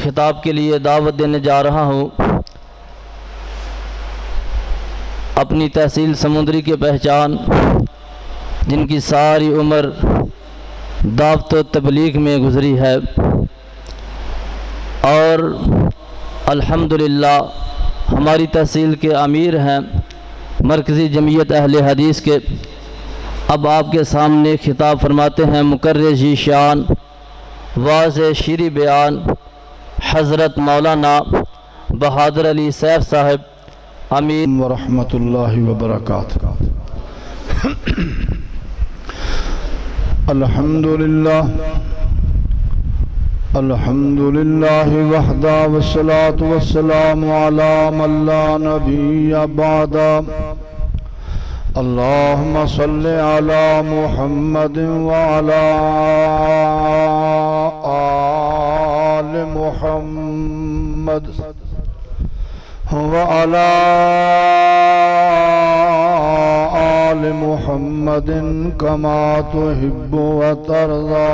खिताब के लिए दावत देने जा रहा हूँ। अपनी तहसील समुंदरी की पहचान, जिनकी सारी उम्र दावत व तबलीग में गुज़री है और अल्हम्दुलिल्लाह हमारी तहसील के अमीर हैं मरकज़ी जमीयत अहले हदीस के। अब आपके सामने खिताब फरमाते हैं मुकर्रर जी शान वाज़े शीरी बयान हज़रत मौलाना बहादुर अली सैफ साहब आमीन व रहमतुल्लाहि व बरकातुहू। अल्हम्दुलिल्लाह अल्हम्दुलिल्लाहि वहदा वस्सलातु वस्सलामु अला मन ला नबिय्य बअदा। अल्लाहुम्मा सल्लि अला मुहम्मदिन व अला आलि मुहम्मद व अला आलि मुहम्मदिन कमा तुहिब्बु व तर्ज़ा।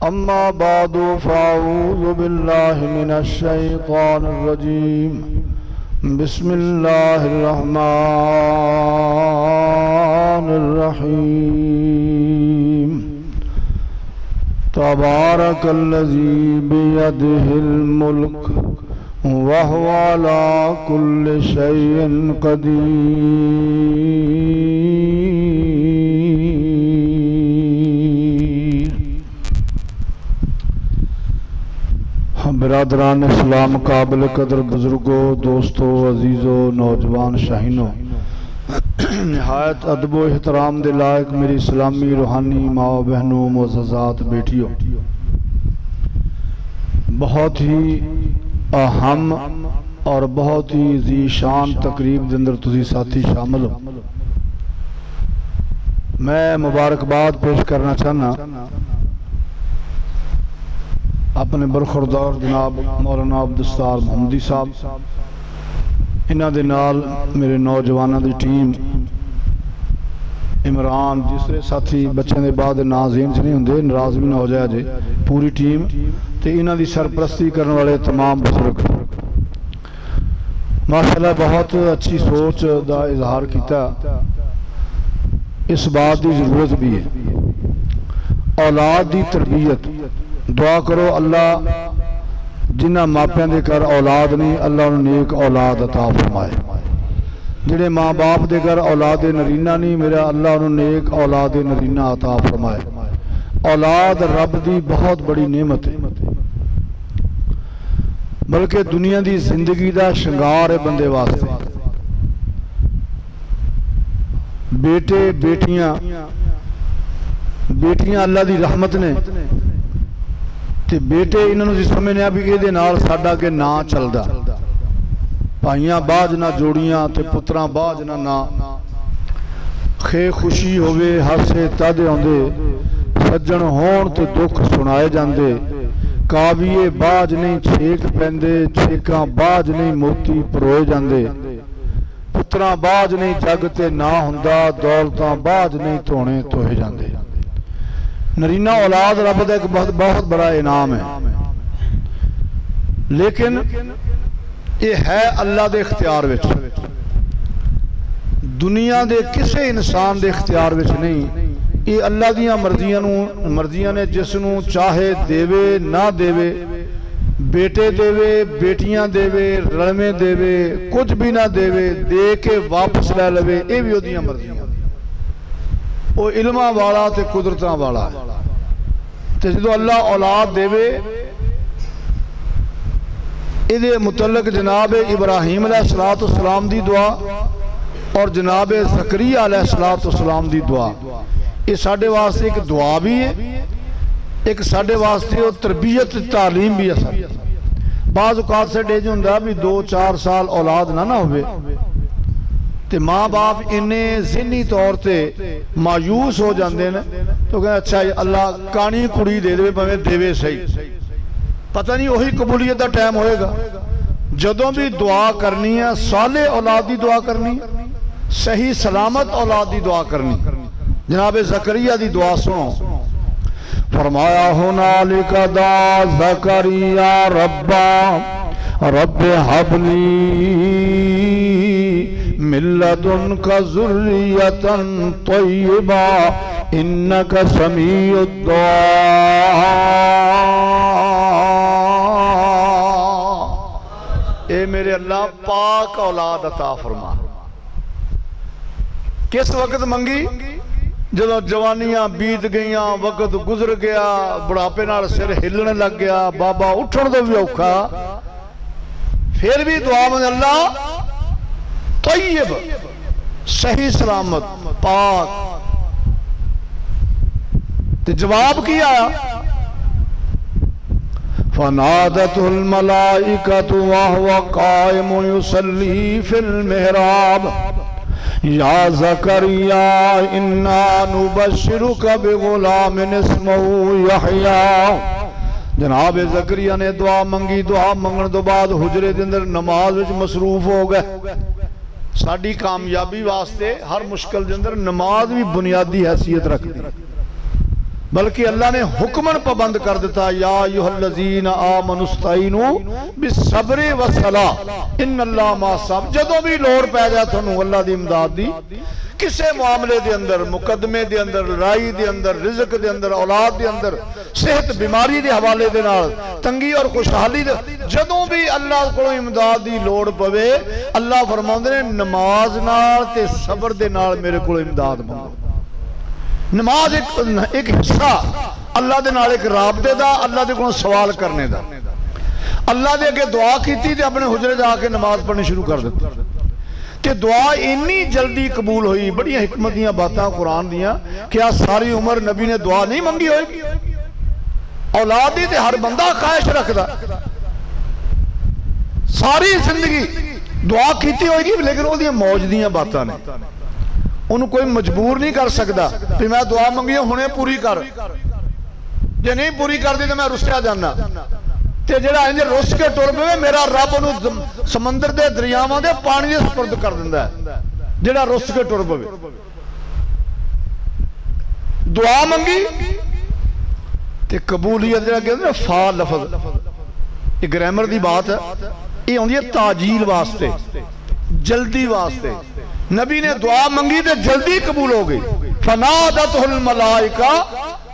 अम्मा बादु फ़अऊज़ु बिल्लाहि मिनश शैतानिर रजीम। बिस्मिल्लाहिर रहमानिर रहीम। तबारकल्लज़ी बियदिहिल मुल्क व हुवा अला कुल्लि शैइन क़दीर। बिरादरान इस्लाम, काबिल कदर बुजुर्गों, दोस्तों, अजीज़ों, नौजवान शाहीनों, नहायत अदब व एहतराम दे लायक मेरी इस्लामी रूहानी माओ बहनों, मुअज़्ज़ज़ात बेटियों, बहुत ही अहम और बहुत ही ज़ीशान तकरीब के अंदर तुसी साथी शामिल हो। मैं मुबारकबाद पेश करना चाहना अपने बरखुरदार जनाब मौलाना अब्दुस्तार मोहम्मदी साहब, इन्हां दे नाल मेरे नौजवानों की टीम, इमरान, दूसरे साथी बच्चों के बाद नाज़रीन च नहीं होंगे, नाराज़ भी ना हो जाए जे, पूरी टीम ते इन्हां दी सरपरस्ती करने वाले तमाम बुजुर्ग माशाअल्लाह बहुत अच्छी सोच का इजहार किया। इस बात की जरूरत भी है, औलाद की तरबियत। दुआ करो अल्लाह जिन्हां मापियां दे घर औलाद नहीं, अल्लाह उन्हें नेक औलाद अता फरमाए। जिहड़े माँ बाप दे घर औलाद नरीना नहीं, मेरा अल्लाह उन्हें नेक औलाद नरीना अता फरमाए। औलाद रब की बहुत बड़ी नेमत है, बल्कि दुनिया की जिंदगी का श्रृंगार है बंदे वास्ते। बेटे बेटियां बेटियां अल्लाह की रहमत ने, ते बेटे इन्होंने समझने भी ये साडा के ना चलता। भाइयां बाज ना जोड़ियां ते पुत्रां बाज ना ना। खे खुशी होवे हासे तद आउंदे, सज्जन होण ते दुख सुनाए जांदे। काविए बाज नहीं छेक पैंदे, छेकां बाज नहीं मोती परोए जांदे। पुत्रां बाज नहीं जग ते ना हुंदा, दौलतां बाज नहीं धोने धोए जांदे। नरीना औलाद रब का एक बहुत बड़ा इनाम है, लेकिन ये है अल्लाह के इख्तियार विच, दुनिया के किसी इंसान के इख्तियार विच नहीं। ये अल्लाह दियां मर्जियां ने, जिसनों चाहे देवे ना देवे, बेटे देवे बेटियां देवे रलमे देवे, कुछ भी ना देवे, दे के वापस लै लवे, ये भी उहदियां मर्जियां। वो इल्मा वाला ते कुदरतां वाला है। ते जो अल्लाह औलाद देवे, इहदे मुतल्लक जनाब इब्राहीम अलैहिस्सलाम दी दुआ और जनाब ज़करिया अलैहिस्सलाम दी दुआ, ये साडे वास्ते एक दुआ भी है, एक साडे वास्ते वो तरबियत तालीम भी है। बाज़ औकात साडे जो हुंदा भी 2-4 साल औलाद ना होवे ते माँ बाप इन्ने ज़हनी तौर पर मायूस हो जाते हैं, तो कहते अच्छा अल्लाह कानी कुड़ी दे दे, भावें देवे सही, पता नहीं वही कबूलियत का टाइम होएगा। जदों भी दुआ करनी है, साले औलाद की दुआ करनी, सही सलामत औलाद की दुआ करनी। जनाब ज़करिया की दुआ सुनो, फरमाया हुनालिका दा ज़करिया रब्बा रब्बे हबली मिल्लदुनका ज़ुर्रियतन तय्यिबा इन्नका समीउद दुआ। ए मेरे अल्लाह पाक औलाद अता फरमा। किस वक्त मंगी? जो जवानियां बीत गई, वक्त गुजर गया, बुढ़ापे नाल सिर हिलने लग गया, बाबा उठण तो भी औखा, फिर भी दुआ मंग अल्लाह तय्यब सही सलामत पाक। तो जवाब की आया? फनादतुल मलाइकतु वहुवा काइमुन युसल्ली फिल मिहराब या ज़करिया इन्ना नुबश्शिरुका बिग़ुलामिन इस्मुहु यहया। जनाब ज़करिया ने दुआ मंगी। दुआ मंगण तो बाद हुजरे दे अंदर नमाज विच मसरूफ हो गए। साडी कामयाबी वास्ते हर मुश्किल दे अंदर नमाज भी बुनियादी हैसियत रखती है। बल्कि अल्लाह ने हुक्मन पाबंद कर दिता, या अय्युहल्लज़ीना आमनुस्तईनु बिस्सब्रि वस्सलाह इन्नल्लाह मअस-साबिरीन। जदों भी लोड़ पै जाए तुहानू अल्लाह दी इमदाद दी, किसे मामले दे अंदर, मुकदमे दे अंदर, लड़ाई दे अंदर, रिज़्क दे अंदर, औलाद दे अंदर, सेहत बीमारी दे हवाले दे नाल, तंगी और खुशहाली दे, जदों भी अल्लाह कोलों इमदाद दी लोड़ पवे, अल्लाह फरमाउंदे ने नमाज नाल ते सबर दे नाल मेरे कोलों इमदाद मंगो। नमाज एक हिस्सा अल्लाह दे नाल एक राबते दा, अल्लाह दे कोलों सवाल करने दा। अल्लाह दे अगे दुआ कीती ते अपने हुजरे जाके नमाज पढ़नी शुरू कर दी ते दुआ इन्नी जल्दी कबूल हुई। बड़ी हिकमत दी बातां कुरान दियां। क्या सारी उम्र नबी ने दुआ नहीं मंगी होगी? औलाद दी ते हर बंदा ख्वाहिश रखदा, सारी जिंदगी दुआ कीती होगी, लेकिन ओहदी मौज दियां बातां ने, उन्होंने कोई मजबूर नहीं कर सकता कि मैं दुआ मंगी हुणे पूरी कर, जे नहीं पूरी कर दी तो मैं रुसिया जाना। ते जेड़ा इंज रुस के टुर पवे, मेरा रब उन्होंने समंदर के दरियावां दे पानी दे सुपुर्द कर दिंदा है। जेड़ा रुस के टुर पवे, दुआ मंगी ते कबूलियत जेड़ा कहंदे फा लफज, ये ग्रामर की बात है, ये आउंदी है ताजील वास्ते, जल्दी वास्ते। नबी ने दुआ मंगी तो जल्दी कबूल हो गई। फनादतुल मलाइका,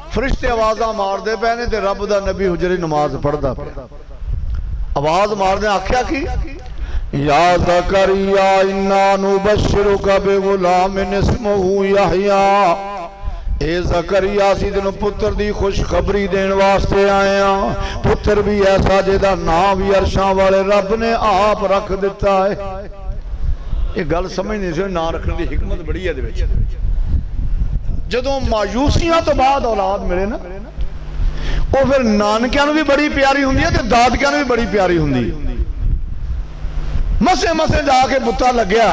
फरिश्ते आवाज़ा मारदे पे ने ते रब दा नबी हुजरे नमाज पढ़दा पिया। आवाज मारदे आख्या कि या ज़करिया इन्ना नुबश्शिरुका बिग़ुलामिन इस्मुहु यहया। ए ज़करिया असीं तैनूं पुत्र दी खुशखबरी देण वास्ते आए हां। पुत्र भी ऐसा जिहदा नाम भी अरशां वाले रब ने आप रख दिता है। ये गल समझ नहीं सी, ना रखने की हिकमत बड़ी है। जदों मायूसियां तो बाद औलाद मिले ना, वो फिर नानकियां नूं भी बड़ी प्यारी हुंदी है ते दादकियां नूं भी बड़ी प्यारी हुंदी है। मसे मसे जाके बुत्ता लग्या,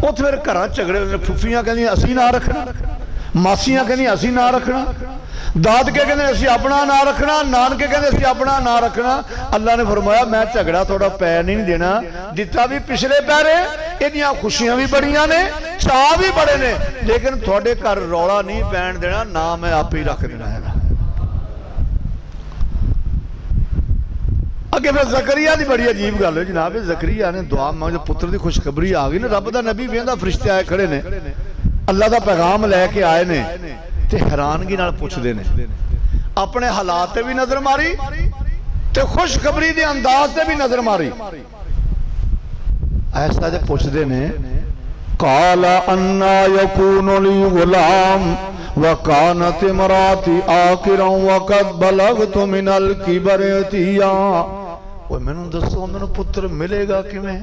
उत्थे फिर घर झगड़े होंदे। फुफियां कहंदियां असीं ना रखना, मासियां कहंदियां असीं ना रखना, दादके कहंदे असीं अपना ना रखना, नानके कहंदे असीं अपना ना रखना। अल्लाह ने फरमाया मैं झगड़ा थोड़ा पै नहीं देना, दिता भी पिछले पैरे, इहदियां खुशियां भी बड़ियां ने, चाह भी बड़े ने, लेकिन थोड़े घर रौला नहीं पैण देना, ना मैं आप ही रख देना है। अगे फिर ज़करिया की बड़ी अजीब गल है जनाब। ज़करिया ने दुआ मंग, पुत्र की खुशखबरी आ गई ना, रब दा नबी वेंदा, फरिश्ते आए खड़े ने, अल्लाह का पैगाम लैके आए ने, ते हैरानगी नाल पुछदे ने, अपने हालात ते भी नजर मारी ते खुशखबरी दे अंदाज ते भी नजर मारी। ऐसा जे पुछदे ने, काला अन्ना यकूनु ली गुलाम व कानत इमराती आकिरन व कद बलगतु मिनल किबरि अतिया। ओए मैनू दसो, मैनू पुत्र मिलेगा किवें?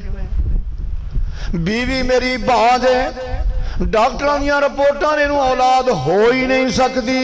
बीवी मेरी बाज है, डॉक्टर दी रिपोर्टां ने औलाद हो ही नहीं सकती,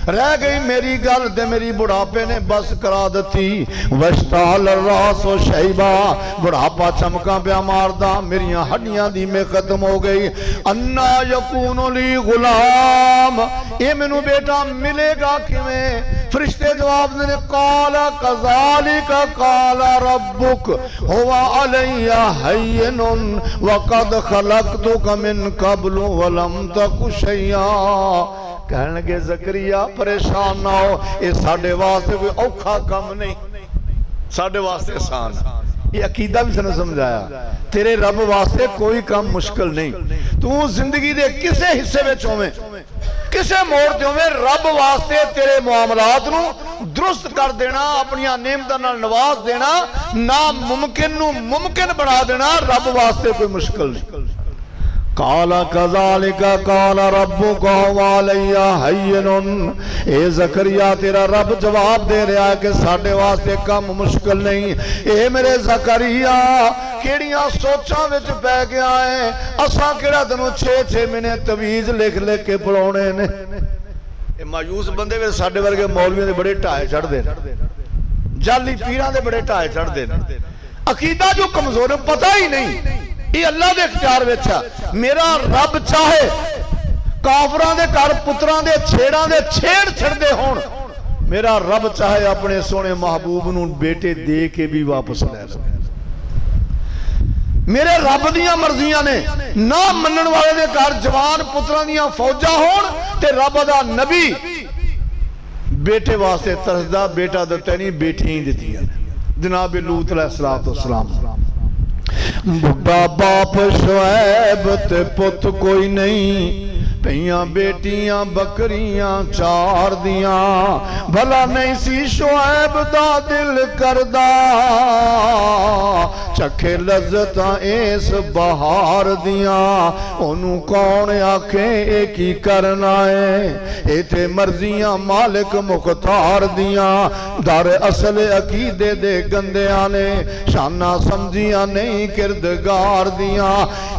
रह गई मेरी गल ते मेरी बुढ़ापे ने बस करा दी। वश्ताल रासो शैबा, बुढ़ापा चमका पिया मारदा, मेरिया हड्डियां दी में खत्म हो गई। अन्ना यकूनु ली गुलाम, ये मैनू बेटा मिलेगा किवें? फरिश्ते जवाब देने, काला कज़ालिका काला रब्बुक हुवा अलैया हय्यनुन व कद खलक़तुका मिन क़ब्लु व लम तकु शैया। कहन लगे ज़करिया परेशान ना हो, ये साडे वास्ते कोई औखा काम नहीं, साडे वास्ते आसान है। ये अकीदा भी सानू समझाया, तेरे रब वास्ते कोई काम मुश्किल नहीं। तू जिंदगी दे किसे हिस्से में होवे, किसे मोड़ ते होवे, रब वास्ते तेरे मुआमलात नू दुरुस्त कर देना, अपनी नेमतां नाल नवाज देना, ना मुमकिन नू मुमकिन बना देना, रब वास्ते कोई मुश्किल नहीं। काला कज़ालिका काला रब्बुका वालैया हय्यनुन, ए ज़करिया तेरा रब जवाब दे रहा है कि साडे वास्ते काम मुश्किल नहीं। ए मेरे ज़करिया केड़ियां सोचां विच पै गया है, असां केड़ा तैनूं 6-6 महीने तवीज़ लिख लिख के पढ़ाउणे ने। ए मायूस बंदे वे साडे वर्गे मौलवियां दे बड़े ढाए चढ़दे ने, जाली पीरां दे बड़े ढाए चढ़दे ने। अकीदा जो कमजोर पता ही नहीं, ये अल्लाह के इख्तियार विच है। मेरा रब चाहे काफरां दे घर पुत्रां दे छेड़ां दे छेड़ छड़दे होण, मेरा रब चाहे अपने सोने महबूब नूं बेटे दे के भी वापस ले ले। मेरे रब दियां मर्जियां ने, ना मनण वाले दे घर जवान पुत्रां दियां फौजां होण ते रब दा नबी बेटे वास्ते तरसदा, बेटा दित्ता नहीं, बेटियां ही दित्तियां ने। जनाब लूत अलैहिस्सलाम बुढ़ा बाप शुएब ते पुत कोई नहीं, पईयां बेटियां बकरियां चार दियां, भला नहीं सी शुएब दा दिल करदा, चखे लज्जतां इस बहार दियां, ओनू कौन आखे ए की करना है, इथे मर्जियां मालिक मुख्तार दियां, दर असल अकीदे दे गंदियां ने, शाना समझियां नहीं किरदगार दियां।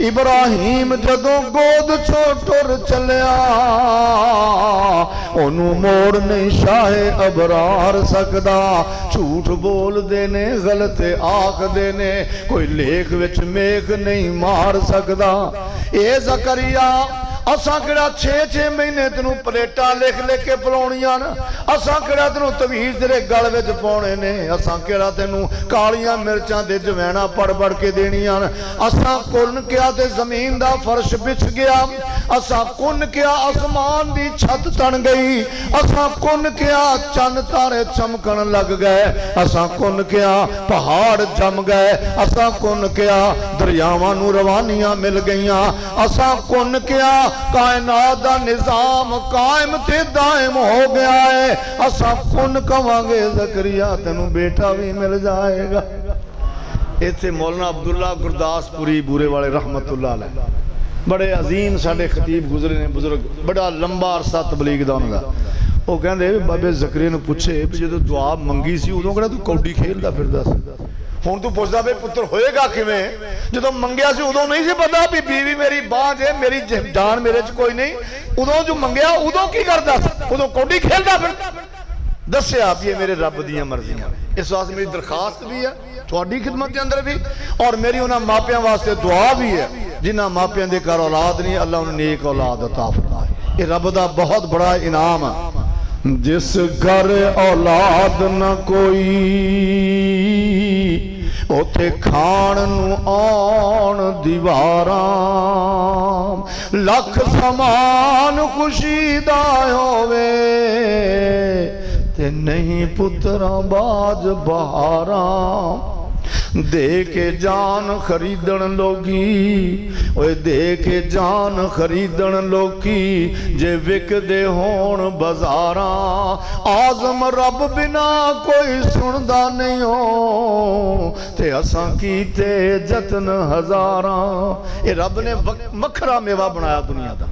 इब्राहिम जदों गोद चों टुर चलिया, ओनू मोड़ नहीं शाहे अबरार सकदा, झूठ बोलदे ने गलत आखदे ने, कोई लेख विच मेख नहीं मार सकदा। ए ज़करिया असां केड़ा 6-6 महीने तेनू प्लेटां लिख लिख के पलाउणियां न, असां केड़ा तेनू तवीज़ तेरे गल विच पाउणे ने, असां केड़ा तेनू कालियां मिर्चां दे जवैना पड़ पड़ के देनियां न, असां कुन किया ते जमीन दा फर्श बिछ गया, असां कुन किया आसमान दी छत तन गई, असां कुन किया चंद तारे चमकन लग गए, असां कुन किया पहाड़ जम गए, असां कुन किया दरियावां नू रवानियां मिल गईयां, असां कुन किया कायनात दा निजाम कायम ते दायम हो गया है, असां कुन कवांगे ज़करिया तेनू बेटा भी मिल जाएगा। इत्थे मौलाना अब्दुल्ला गुरदासपुरी बूरे वाले रहमतुल्लाह अलैह बड़े अजीम साडे खतीब गुजरे ने, बुजुर्ग, बड़ा लंबा अरसा तबलीग दा उन्हां दा। वो कहंदे बाबे ज़करिया नूं पुछे भी जदों दुआ मंगी सी उदों किहड़ा तू कौडी खेलदा फिरदा सी, हुण तू पुछदा भी पुत्र होएगा किवें, जदों मंगिया सी उदों नहीं सी पता भी बीवी मेरी बांझ है, मेरी जान मेरे च कोई नहीं, उदों जो मंगिया उदों की करदा सी, उदों कौडी खेलदा फिरदा। दस्सिया आप ये मेरे रब दियां मर्जियां, इस वास्ते मेरी दरखास्त भी है थोड़ी खिदमत के अंदर भी, और मेरी उन्होंने मापियां वास्ते दुआ भी है, जिन्होंने मापियां दे घर औलाद नहीं अल्लाह उन्हें नेक औलाद अता फरमाए। ये रब दा बहुत बड़ा इनाम है। जिस घर औलाद न कोई उथे खाण नू आउण दीवारां, लख समान खुशी दा होवे ते नहीं पुत्रा बाज बहारां। दे के जान खरीदन लोगी, ओए दे के जान खरीदन लोगी, जे विकदे होण बाजारां। आज़म रब बिना कोई सुनदा नहीं हो, ते असां कीते जतन हजारां। ये रब ने वखरा मेवा बनाया दुनिया दा।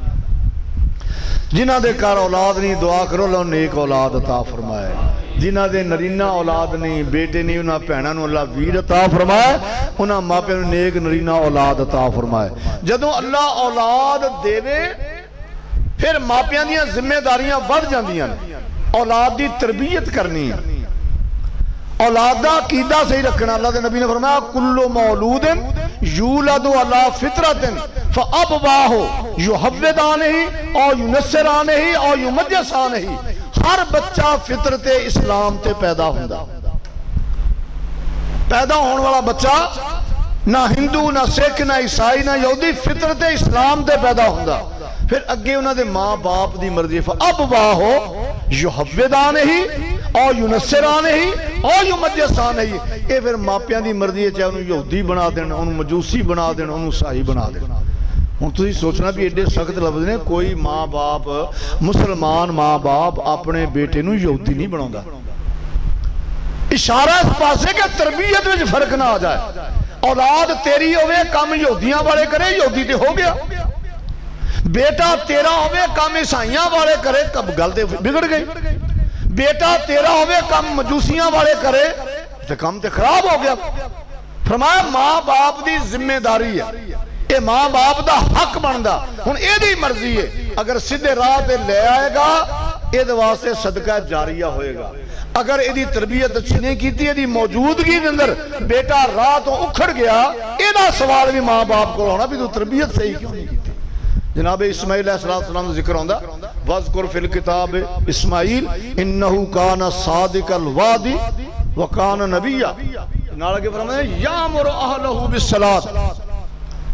जिन्हां दे घर औलाद नहीं दुआ करो अल्लाह नेक औलाद अता फरमाए, जिन्हां दे नरीना औलाद नहीं बेटे नहीं उन्हां भैणां नूं अल्लाह वीर अता फरमाए, उन्हां मापिआं नूं नेक नरीना औलाद अता फरमाए। जदों अल्लाह औलाद देवे फिर मापिआं दीयां जिम्मेदारियां बढ़ जांदियां ने। औलाद दी तरबियत करनी है, औलाद दा अकीदा सही रखना। अल्लाह दे नबी ने फरमाया कुल्लु मौलूदिन यूलदु अला फितरतिन फअबवाहु युहव्विदानिही औ युनस्सिरानिही औ युमज्जिसानिही। हर बच्चा फितरते इस्लाम ते पैदा हुंदा। पैदा होने वाला बच्चा ना हिंदू ना सिख ना ईसाई ना यहूदी, फितरते इस्लाम ते पैदा हुंदा। फिर अगे उन्होंने माँ बाप की मर्जी अब वाह हो युहव्विदान ही और युनसरान ही और युमज्जसान ही, ये फिर मापियां की मर्जी है, चाहे उन्होंने यहूदी बना देन, उन्होंने मजूसी बना देन, उन्होंने ईसाई बना देन। हुण तुसीं सोचना भी एडे सख्त लफ्ज़ ने, कोई माँ बाप मुसलमान माँ बाप अपने बेटे नूं यहूदी नहीं बनाउंदा। इशारा इस पासे कि तरबियत में फर्क ना आ जाए, औलाद तेरी होवे काम यहूदियां वाले करे, यहूदी ते हो गया, बेटा तेरा होवे काम ईसाइयां वाले करे, कब गल ते बिगड़ गई, बेटा तेरा होवे काम मजूसियां वाले करे तो काम ते खराब हो गया। फरमाया माँ बाप की जिम्मेदारी है, ये माँ बाप का हक बनता। हुण इहदी मर्जी है, अगर सीधे राह पे ले आएगा ये वास्ते सदका जारिया होएगा, अगर यदि तरबियत अच्छी नहीं की, यदि मौजूदगी के अंदर बेटा राह तो उखड़ गया, यदा सवाल भी माँ बाप को होना भी तू तरबियत सही क्यों नहीं की। जनाब इस्माइल अलैहिस्सलाम का जिक्र आंदा, वज़कुर फिल किताब इस्माइल इन्नहु काना सादिकल वादी व काना नबिया। नाल के फरमाया यामुरु अहलहु बिस्सलात।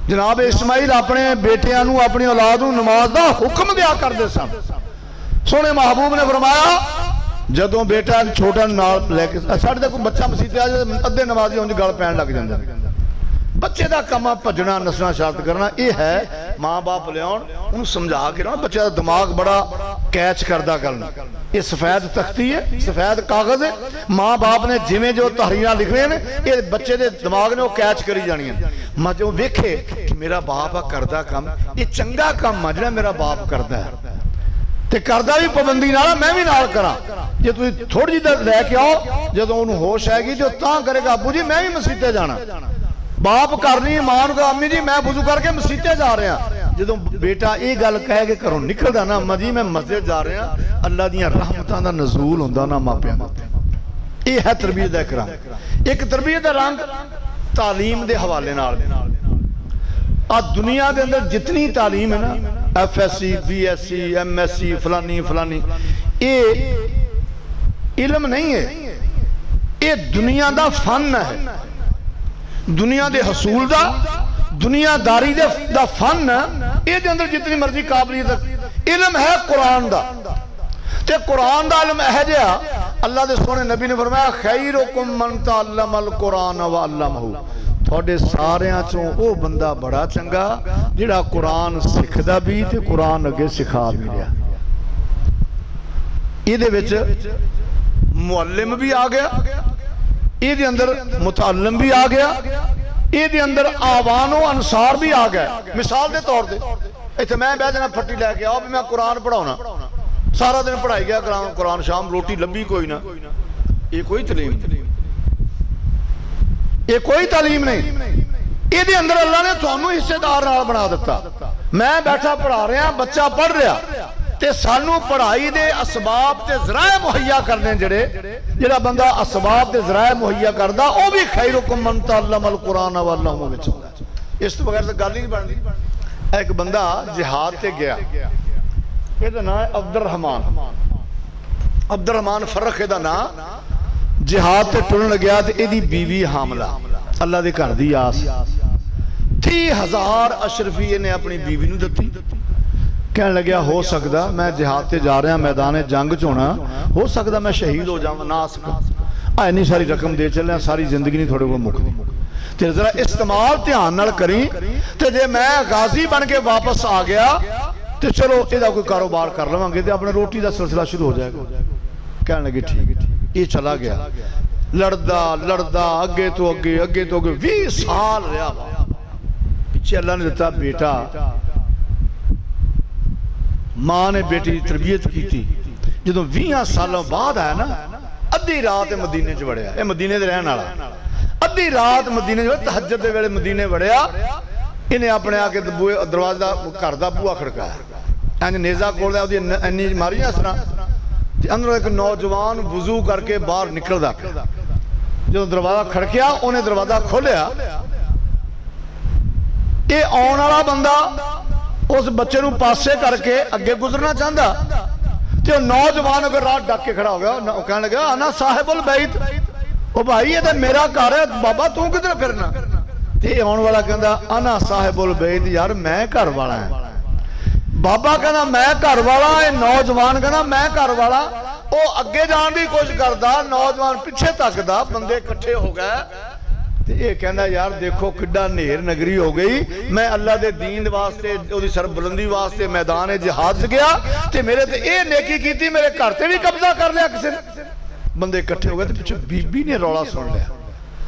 जनाब इस्माइल अपने बेटियां नूं अपनी औलाद नूं नमाज दा हुक्म दिया करदे सन। सोने महबूब ने फरमाया जदों बेटा छोटा नाल लेके साडे तक बच्चा मसीते आ जाए अद्धे नमाजी उंज गल पैण लग जांदे, बच्चे का काम भजना नसना शरारत करना, यह है माँ बाप लियाउण उन्होंने समझा के ना, बच्चे का दिमाग बड़ा कैच करदा करना। ये सफेद तख्ती है, सफेद कागज है, माँ बाप ने जिमें जो तहरीर लिख रहे हैं ये बच्चे के दिमाग ने वो कैच करी जानी है। मैं जो वेखे कि मेरा बाप आ करदा काम, ये चंगा काम है जिहड़ा मेरा बाप करदा है, ते करदा भी पाबंदी नाल, मैं भी नाल करा। जे तुसीं थोड़ी जी लैके आओ, जदों उन्होंने होश आएगी जो तां करेगा अबू जी मैं भी मसीते जाना, बाप करनी मां को अम्मी जी मैं वुज़ू करके मसीते जा रहा। जो बेटा ये गल कह के घरों निकलदा ना, अम्मा जी मैं मस्जिद जा रहा, अल्लाह दी रहमतां दा नज़ूल हुंदा ना मापियां दा। ये है तरबियत दा एक रंग। एक तरबियत दा रंग तालीम दे हवाले नाल। आ दुनिया दे अंदर जितनी तालीम है ना, FSC BSc MSc फलानी फलानी, ये इल्म नहीं है, ये दुनिया दा फन है, दुनिया दे हसूल दा दुनियादारी दा फन। ये अंदर जितनी मर्जी काबलियत इल्म है कुरान दा, ते कुरान दा इल्म है जिहा अल्लाह दे सोने नबी ने फरमाया खैरुकुम मन तअल्लमल कुरान व अल्लमहु। थोड़े सारियां चों वो बंदा बड़ा चंगा जिहड़ा कुरान सिखदा भी ते कुरान अगे सिखा भी रहा। इहदे विच मुअल्लिम भी आ गया, ये अंदर मुतअल्लिम भी आ गया, ये अंदर आवानो अंसार भी आ गया। मिसाल के तौर पर इतने मैं बह जाना फट्टी लैके आओ भी मैं कुरान पढ़ाना, सारा दिन पढ़ाई गया कुरान, शाम रोटी लभी कोई ना, ये कोई तालीम, ये कोई तालीम नहीं। ये अंदर अल्लाह ने तुहानू हिस्सेदार नाल बना दिता। मैं बैठा पढ़ा रहा, बच्चा पढ़ रहा, ते सानू पढ़ाई दे असबाब ते ज़राए मुहैया करने जेड़े जेड़ा बंदा असबाब ते ज़राए मुहैया करदा वो भी खैरुकुम मन तअल्लमल कुरान व अल्लमहु विच होंदा। इस तो बगैर तो गल ही नहीं बनदी। एक बंदा जिहाद ते गया, इहदा नाम है अब्दुर रहमान फर्रख इहदा नाम। जिहाद ते टुरन गया ते इहदी बीवी हामला, अल्लाह दे घर दी आस, 30,000 अशरफी इहने अपनी बीवी नूं दित्ती। कहने लग्या हो सकता मैं जिहाद से जा रहा, मैदान जंग च होना, हो सकता मैं शहीद हो जाऊँ ना आ सका, इन्नी सारी रकम दे चलिया, सारी जिंदगी नहीं थोड़े को मुकदी, तो जरा इस्तेमाल ध्यान नाल करी, तो जे मैं गाजी बन के वापस आ गया तो चलो यदा कोई कारोबार कर लवांगे तो अपने रोटी का सिलसिला शुरू हो जाएगा। कहने लगे ठीक, ये चला गया, लड़दा लड़दा अगे तो अगे, अगे तो अगे 20 साल रहा, पिछे अल्लाह ने दिता बेटा। मां ने बेटी की तरबियत की, जो 20 सालों बाद आया ना, अद्धी रात मदीने च वड़िया, ये मदीने रहने वाला, अद्धी रात मदीने तहज्जुद दे वेले मदीने वड़िया, इन्हें अपने आके दरवाजा घर का बूहा खड़काया, इंज नेजा कोल इन्नी मारियां असरा, अंदरों एक नौजवान वजू करके बाहर निकलदा, जो दरवाजा खड़किया उन्हें दरवाजा खोलिया, ये आने वाला बंदा उस बच्चे नूं पासे करके अगे गुजरना चाहता, तो नौजवान अगर राह डक के खड़ा हो गया, कहने लगा आना साहिबुल बैत, ओ भाई ये तो मेरा घर है, बाबा तू किधर फिरना? ते आने वाला कहता आना साहिबुल बैत, यार मैं घर वाला है। बाबा कहना मैं घर वाला, ये नौजवान कहना मैं घर वाला। वो अगे जाने की कोशिश करता, नौजवान पिछे तकदा, बंदे इकट्ठे हो गए। तो ये कहना यार देखो किड्डा नेर नगरी हो गई, मैं अल्लाह के दीन वास्ते उसकी सरबुलंदी वास्ते मैदान जिहाद गया तो मेरे ते ये नेकी की, मेरे घर से भी कब्जा कर लिया किसी ने। बंदे इकट्ठे हो गए तो पिछे बीबी ने रौला सुन लिया।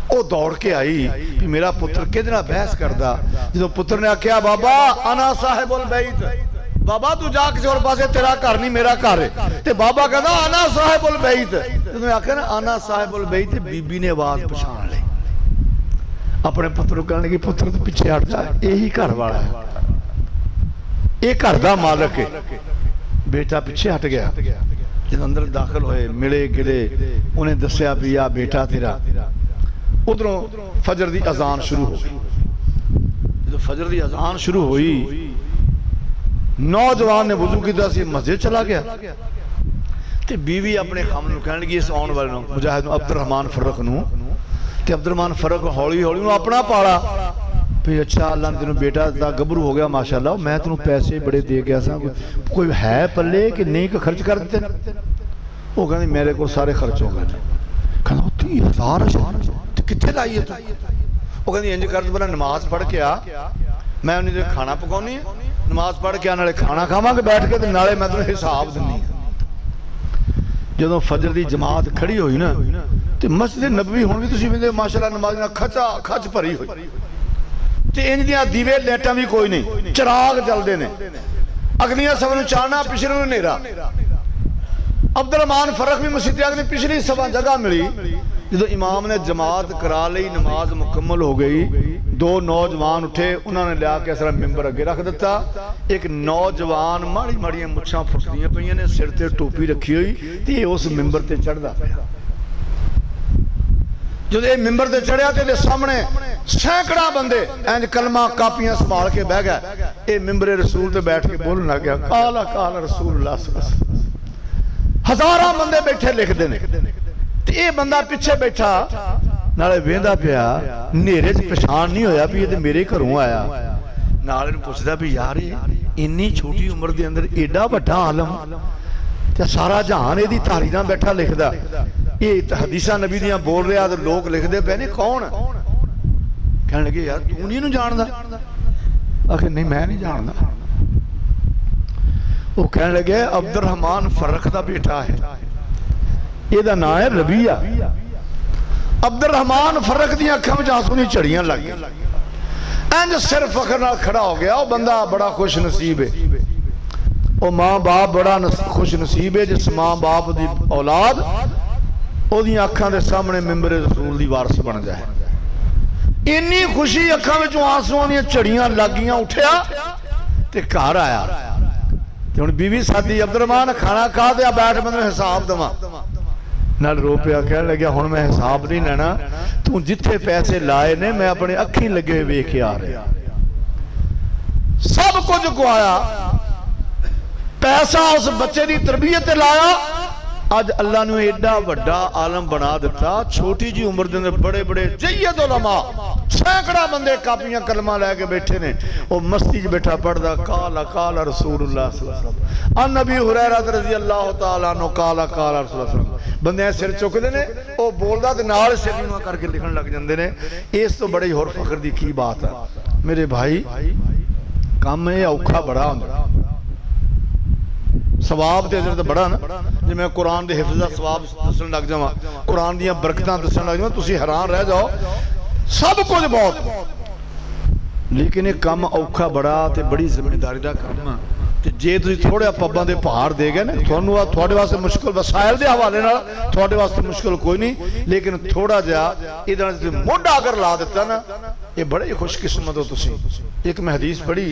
वो दौड़ के आई कि मेरा पुत्र किहदे नाल बहस करदा। जो पुत्र ने आख्या बाबा अना साहिबुल बैत, बाबा तू जा किसी और पासे, तेरा घर नहीं मेरा घर है। ते बाबा कहता अना साहिबुल बैत। तुमने आख्या ना अना साहिबुल बैत, बीबी ने आवाज पछाण ली। अपने पुत्र कहने लगी पुत्र तो पीछे हट जा, यही घर वाला है, ये घर का मालक है। बेटा पीछे हट गया। जब अंदर दाखिल होए मिले गिले, उन्हें दसिया भी आ बेटा तेरा। उधरों फजर की अजान शुरू हो गई। जो फजर की अजान शुरू हुई, नौजवान ने वुजू किया, मस्जिद चला गया। ते बीवी अपने खामन नूं कहण लगी, इस आउण वाले नूं मुजाहिद नूं अब्दुल रहमान फर्रख नूं, ते अब्दुल रहमान फर्रख हौली हौली नूं अपना पाला भी अच्छा अल्लाह ने तेनों बेटा दा गभरू हो गया माशाअल्लाह, मैं तेनों पैसे बड़े दे गया सा, कोई है पल्ले कि नहीं कि खर्च कर दिते। वो कहंदी मेरे को सारे खर्च हो गए। कहंदा 30,000 कितने लाई है तू? वो कहंदी इंज कर, पहले नमाज पढ़ के आ, मैं उन्हें जो खाना पकाउनी है, नमाज पढ़ के आ, नाले खाना खावांगे बैठ के, ते नाले मैं तेनों हिसाब दिन्नी। जो फजर की जमात खड़ी हुई ना, तो मस्जिद नबवी हुण भी तुसीं वेंदे माशाअल्लाह नमाज नाल खचा खच भरी हुई, ते इंज दियां दीवे लाइटां भी कोई नहीं, चिराग चलदे ने, अगलियां सब नूं चानना पिछले नूं नेरा। अब्दुल रहमान फर्रख भी मस्जिद अगली पिछली सभा जगह मिली। जो इमाम ने जमात करा ली, नमाज मुकम्मल हो गई, दो नौजवान उठे, उन्होंने लिया के असर मिंबर अगे रख दिता। एक नौजवान माड़ी माड़िया मुछां फुटदियां पईयां ने, सिर ते टोपी रखी हुई, ते उस मिंबर ते चढ़दा पिया। जो ये मिंबर ते चढ़िया तो सामने सैकड़ा बंदे इंज कलमा कापियां संभाल के बह गए। ये मिंबरे रसूल ते बैठ के बोलन लग गया, काला काला रसूलुल्लाह सल्लल्लाहु अलैहि वसल्लम। हजारां बंदे बैठे लिखते ने, ये बंदा पिछे बैठा नाले वेंदा पिया, नेरे च पछाण नहीं होया भी ये तो मेरे घरों आया। नाले पुछदा भी यार इन्नी छोटी उम्र के अंदर एडा वड्डा आलम, ते सारा जहान इहदी तारी नाल बैठा लिखदा, ये हदीसा नबी दियां बोल रहा, तो लोग लिखते पे ने कौन? कहने लगे यार तू नहीं इहनूं जानदा? आखिर नहीं मैं नहीं जानदा। वो कहने लगे अब्दुल रहमान फर्रख का बेटा है, ਇਹਦਾ नाम है रबिया। अब्दुल रहमान फर्रख दी अखां विच आंसू दी झड़ियां लग गई, इंज सिर फखर नाल खड़ा हो गया। वो बंदा बड़ा खुश नसीब है, वो माँ बाप बड़ा खुश नसीब है जिस माँ बाप की औलाद ओदियां अखां दे सामने मिंबर रसूल दी वारस बन जाए। इन्नी खुशी अखां विचों आंसूआं दी झड़ियां लग गईयां। उठिया ते घर आया, ते हुण बीवी सादी अब्दुल रहमान खाना खा ते बैठ मैं हिसाब देवां। नाल रो पिया, कह लग्या हुण मैं हिसाब नहीं लेना, तू जिथे पैसे लाए ने मैं अपने अखी लगे वेख के आ रहा, सब कुछ गुआया, पैसा उस बच्चे की तरबियत लाया। अज अल्लाह ने एडा वड्डा आलम बना दिता, छोटी जी उम्र के अंदर बड़े बड़े जय्यद उलमा, सैकड़ा बंदे कापियां कलमा लैके बैठे ने। वो मस्ती च बैठा पढ़दा काला काला रसूलुल्लाह सल्लल्लाहु अलैहि वसल्लम, अन नबी हुरैरा रज़ी अल्लाह तआला अन्हु काला काला रसूलुल्लाह सल्लल्लाहु अलैहि वसल्लम। बंदे सिर चुकते ने, वो बोलदा ते नाल सिर नीवां करके लिखण लग जांदे ने। इस तो बड़ी होर फखर दी की बात है मेरे भाई, काम ये औखा बड़ा हुंदा, सवाब तो अजर तो बड़ा ना। जो मैं कुरान के हिफ्ज़ का सवाब दसन लग जावा, कुरान दी बरकतां दसन लग जावा, तुसीं हैरान रह जाओ। सब कुछ बहुत, लेकिन ये काम औखा बड़ा ते बड़ी जिम्मेदारी का काम है। ते जे तुसीं थोड़ा पब्बां दे भार दे गए ना, तुहानूं तुहाडे वास्ते मुश्किल वसाइल के हवाले नाल तुहाडे वास्ते मुश्किल कोई नहीं, लेकिन थोड़ा जिहा इहदे नाल तुसीं मोढा अगर ला दिता ना, ये बड़े खुशकिस्मत हो तुसीं। एक मैं हदीस पढ़ी,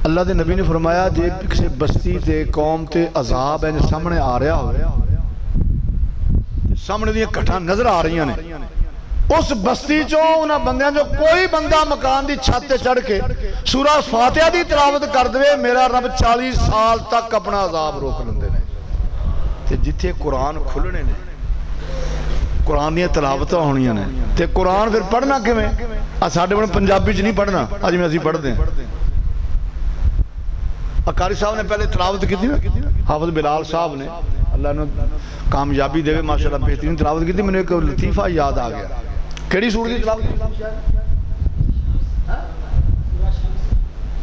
अल्लाह के नबी ने फरमाया जे किसी बस्ती ते कौम ते अजाब इंज सामने आ रहा हो, सामने दी घटां नजर आ रही ने, उस बस्ती चो उन्होंने बंदियां जो कोई बंदा मकान की छत ते चढ़ के सूरा फातिहा दी तिलावत कर दे, मेरा रब 40 साल तक अपना अजाब रोक लेंदे ने। ते जिथे कुरान खुलने ने, कुरान दी तिलावत होनियां ने, ते कुरान फिर पढ़ना किवें? साडे कोल पंजाबी च नहीं पढ़ना, अज में असीं पढ़दे कारी साहब ने पहले तलावत की थी, हाफिज बिलाल साहब ने, अल्लाह ने कामयाबी देवे माशाल्लाह, बेहतरीन तलावत की थी। मैंने एक लतीफ़ा याद आ गया। केड़ी सूरत की तलावत की?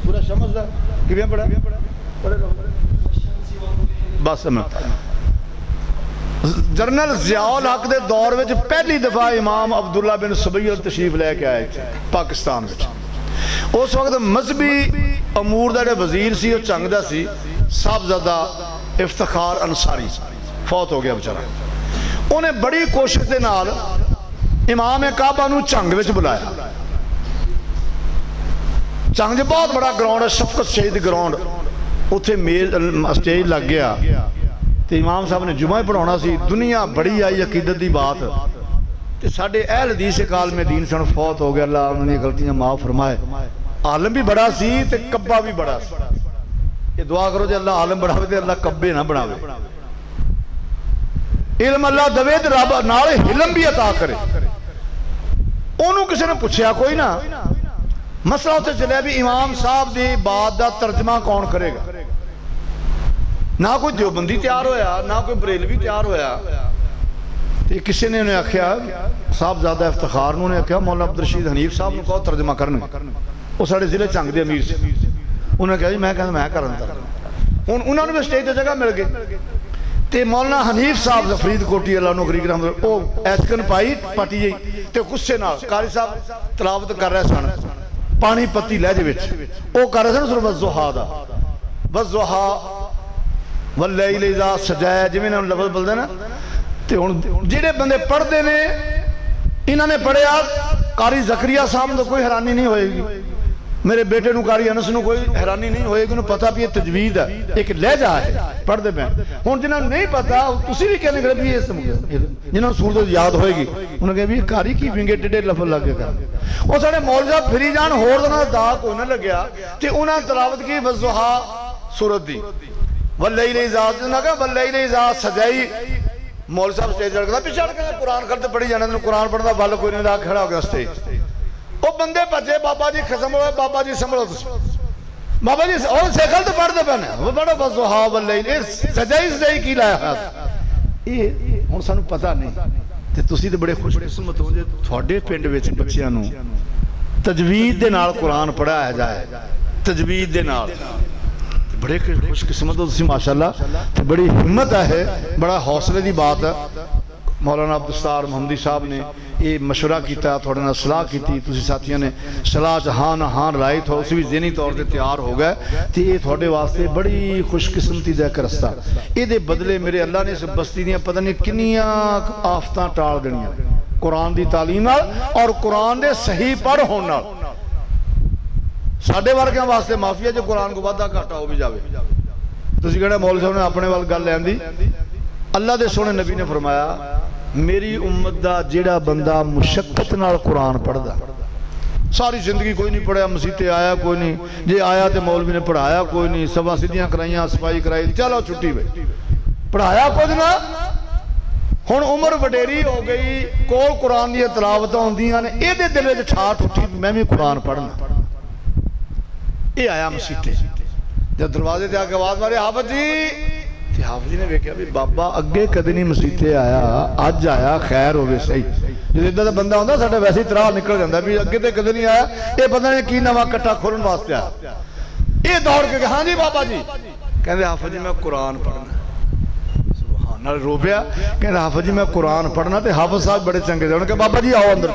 सूरह शम्स दा किवें पढ़ा? बस जनरल ज़ियाउल हक के दौर में पहली दफा इमाम अब्दुल्ला बिन सुबैल तशरीफ लैके आए थे पाकिस्तान में। उस वक्त मजहबी अमूर का जो वजीर सी झंग का सी, साहबजादा इफ्तिखार अंसारी फौत हो गया बेचारा। उन्हें बड़ी कोशिश के नाल इमाम काबा नूं झंग में बुलाया। झंग च बहुत बड़ा ग्राउंड है, शफकत शहीद ग्राउंड, उत्थे मेज स्टेज लग गया। तो इमाम साहब ने जुमा पढ़ाना सी। दुनिया बड़ी आई अकीदत की बात, तो साढ़े अहल हदीस काल में दीन सन फौत हो गया, अल्लाह उन्होंने गलतियां माफ फरमाए। आलम भी बड़ा सी ते कब्बा भी बड़ा सी। ये दुआ करो जो अल्लाह आलम बढ़ावे ते अल्लाह कब्बे ना बढ़ावे। इल्म अल्लाह दवे ते रब नाल हिलम भी अता करे। ओनू किसी ने पूछया कोई ना, मसला उत्थे चलिया भी इमाम साहब की बात का तर्जमा कौन करेगा। ना कोई देवबंदी तैयार होया, ना कोई बरेलवी तैयार होया। तो किसी ने उन्हें आख्या, साहबजादा इफ्तिखार ने आख्या मौलाना अब्दुल रशीद हनीफ साहब को कहो तर्जमा करन। वो साढ़े जिले झंग के अमीर से, उन्हें कहा जी मैं कहना मैं करन हूँ। उन्होंने भी स्टेज पर जगह मिल गई। तो मौलाना हनीफ साहब फरीदकोटी अल्लाह नौकरी करा, वो ऐसकन पाई पटी जी, तो गुस्से नाल कारी साहब तलावत कर रहे सन पानी पत्ती लहजे विच, वो कर रहे सन सुर वज़्ज़ुहा दा, वज़्ज़ुहा वल्लैल इज़ा सजाया, जिवें लफ्ज़ बोलदे ना। तो हुण जिहड़े बंदे पढ़ते ने, इन्होंने पढ़िया कारी ज़करिया साहब को कोई हैरानी नहीं होएगी, मेरे बेटे नूं कारी अनस नूं कोई हैरानी नहीं होएगी, उन्हें पता भी ये तजवीद है, एक लहजा है पढ़ते पे। हुण जिन्होंने नहीं पता तुसीं भी कहने लगे भी ये जिन्होंने सूरत याद होएगी, उन्हें कहा भी कारी की विंगे टेढ़े लफ्ज़ लग गए कर। वो साढ़े मौलवी साहब फिरी जान, होर दा दाग होने लग्या तो उन्होंने तलावत की वज़्ज़ुहा सूरत दी, वल्लैल इज़ा वल्लैल इज़ा सजाई। मौलवी साहब स्टेज चढ़ गया, पिछड़ के कुरान करते पढ़ी जाने, कुरान पढ़ना बल कोई नहीं, खड़ा हो गया स्टेज। वो बंदे भजे, बाबा जी खत्म हो, बाबा जी संभलो, बाबा जी और साइकिल तो पढ़ते पे वो बड़ो वज़्ज़ुहा वल्लैल सजाई सजाई की लाया। ये हुण सानू पता नहीं, ते तुसीं ते बड़े खुशकिस्मत हो जे तुहाडे पिंड विच बच्चियां नूं तजवीद दे नाल कुरान पढ़ाया जाए, तजवीद दे नाल। बड़े खुशकिस्मत हो तुसीं माशाअल्लाह, ते बड़ी हिम्मत है, बड़ा हौसले की बात है। मौलाना अब्दुस्तार मोहम्मदी साहब ने ये मशवरा किया, थोड़े नाल सलाह की, तुसीं साथियों ने सलाह च हाँ ना हाँ लाई, तो उस भी ज़हनी तौर पर तैयार हो गए। तो ये थोड़े वास्ते बड़ी खुशकिस्मती का एक रस्ता। ये बदले मेरे अल्लाह ने इस बस्ती दियां पता नहीं किन्नियां आफतां टाल देनियां कुरान की तालीम नाल और कुरान के सही पढ़ होने नाल। साडे वर्गियां वास्ते माफिया जो कुरान को वाधा घाटा हो भी जाए। तुसीं कहना मौलवी साहब ने अपने वाल गल लैंदी, अल्लाह के सोहने नबी ने फरमाया मेरी उम्मत का जिहड़ा बंदा मुशक्कत नाल कुरान पढ़दा, सारी जिंदगी कोई नहीं पढ़िया, मसीते आया कोई नहीं, जे आया तो मौलवी ने पढ़ाया कोई नहीं, सभा सीधियां कराइया, सफाई कराई, चलो छुट्टी वे, पढ़ाया कुछ ना। हुण उम्र वडेरी हो गई, कोल कुरान दी तलावत होंदियां ने, इहदे दिल विच ठाठ उठी मैं भी कुरान पढ़ना। ये आया मसीते, जब दरवाजे ते आके आवाज मारी हाफिज जी, हाफिज जी ने वेख्या भी बाबा अगे कदे नहीं मसीते आया, अज आया, खैर होवे सही। जो इदा का बंदा होंदा साडा वैसे ही त्राह निकल जाता भी अगे तो कदे नहीं आया, ये पता नहीं की नवा कट्टा खोलने वास्ते आया। ये दौड़ के हाँ जी बाबा जी, कहते हाफिज जी मैं कुरान पढ़ना। सुभान अल्लाह, रो पिया, कहते हाफिज जी मैं कुरान पढ़ना। तो हाफिज साहब बड़े चंगे थे, उन्होंने कहा बाबा जी आओ अंदर,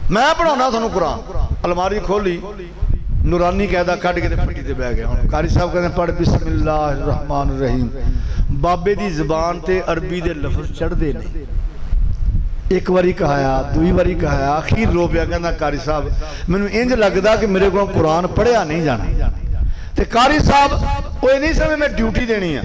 मैं पढ़ाना थानू कुरान। अलमारी खोली, नूरानी कहता कट के पट्टी से बह गया। कारी साहब कहते पढ़ बिस्मिल्लाहिर्रहमानिर्रहीम। बाबे की जबान से अरबी के लफ्ज चढ़ते ने, एक बारी कहाया, दूई बारी कहाया, आखिर रो पिया, कहना कारी साहब मैनू इंज लगता कि मेरे को कुरान पढ़िया नहीं जाना। तो कारी साहब वो नहीं समझ मैं ड्यूटी देनी है,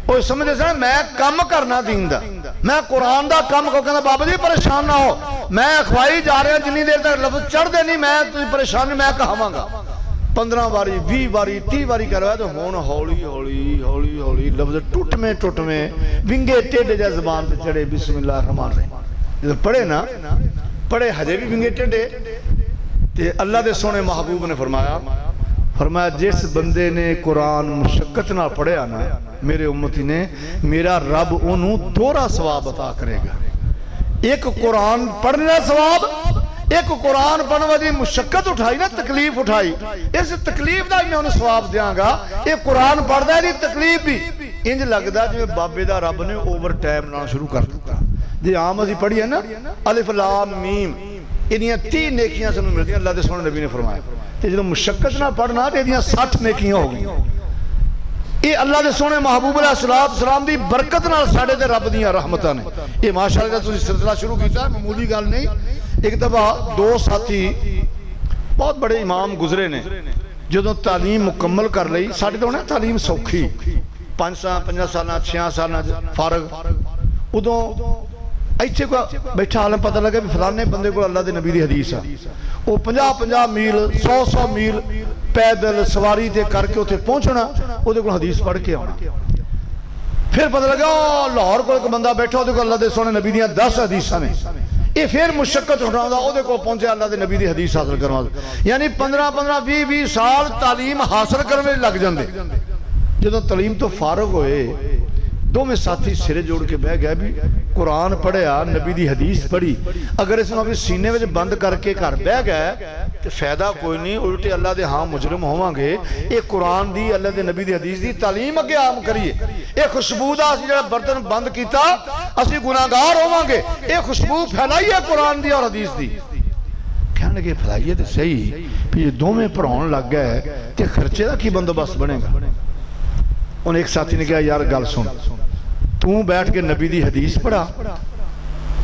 वो समझते सर मैं काम करना दीन दा, मैं कुरान का काम को। कहना बाबा जी परेशान ना हो, मैं अखवाई जा रहा जिन्नी देर तक लफ्ज चढ़ते नहीं मैं तुम परेशान मैं कहावांगा। 15 बारी 20 बारी 30 बारी करवाया, तो हुण हौली हौली हौली हौली लफ्ज टुटमें विंगे टेढ़े जा जबान से चढ़े। बिस्मिल्लाहिर्रहमानिर्रहीम जो पढ़े ना, पढ़े हजे भी विंगे टेढ़े। तो अल्लाह के सोने महबूब ने फरमाया फरमाया जिस बंदे ने कुरान मुशक्कत ना पढ़िया ना मेरे उम्मती ने, मेरा रब उन्होंने दोहरा सवाब अता करेगा। एक कुरान पढ़ने का सवाब, एक कुरान पढ़ने वाली मुशक्कत उठाई ना, तकलीफ उठाई, इस तकलीफ का मैं उन्हें सवाब देंगा। ये कुरान पढ़ता है तकलीफ भी इंज लगता जिवें बाबे का रब ने ओवर टाइम ना शुरू कर दिता। जे आम असीं पढ़ी है ना अलिफ लाम मीम, इहदियां 30 नेकियां सानूं मिलदियां अल्लाह दे सोहणे नबी ने फरमाया, ते जदों मुशक्कत ना पढ़ना ते इहदियां 60 नेकियां हो गईयां। ये अल्लाह के सोहने महबूब अलैहिस्सलाम दी बरकत नाल साडे ते रब दीयां रहमतां ने। ये माशाअल्लाह तुसीं सिलसिला शुरू कीता, मामूली गल नहीं। एक दफा दो साथी बहुत बड़े इमाम गुजरे ने, जदों तालीम मुकम्मल कर लई, साडे तो ना तालीम सौखी 5 साल 6 साल फारग, उदों इत्थे को बैठा आलम पता लगे भी फलाने बंदे को अल्लाह के नबी की हदीस आ, वो 50-50 मील 100-100 मील पैदल सवारी ते करके उत्थे पहुंचना, उहदे कोल हदीस पढ़ के आना। फिर पता लगा लाहौर को एक बंदा बैठा, उहदे कोल अल्लाह दे सोहणे नबी दीयां 10 हदीसां ने। ये फिर मुशक्कत उठाउंदा, उहदे कोल पहुंचे अल्लाह के नबी की हदीस हासिल करवा, यानी 15-15 20-20 साल तालीम हासिल करने लग जाते। जदों तालीम तो फारग होए, दोवें साथी सिरे जोड़ के बह गए भी कुरान पढ़िया, नबी की हदीस पढ़ी, अगर इसमें अपने सीने में बंद करके घर बह गए तो फायदा कोई नहीं, उल्टे अल्लाह के हाँ मुजरम होवांगे। ये कुरान की अल्लाह के नबी की हदीस की तालीम अगे आम करिए। ये खुशबू का जो बर्तन बंद किया असीं गुनाहगार होवांगे। ये खुशबू फैलाइए कुरान की और हदीस की, कहने लगे फैलाइए तो सही, भी ये दोवें पढ़ाउण लग गए तो खर्चे का की बंदोबस्त बनेगा। उन्हें एक साथी ने कहा यार गल सुन, तू बैठ के नबी की हदीस पढ़ा,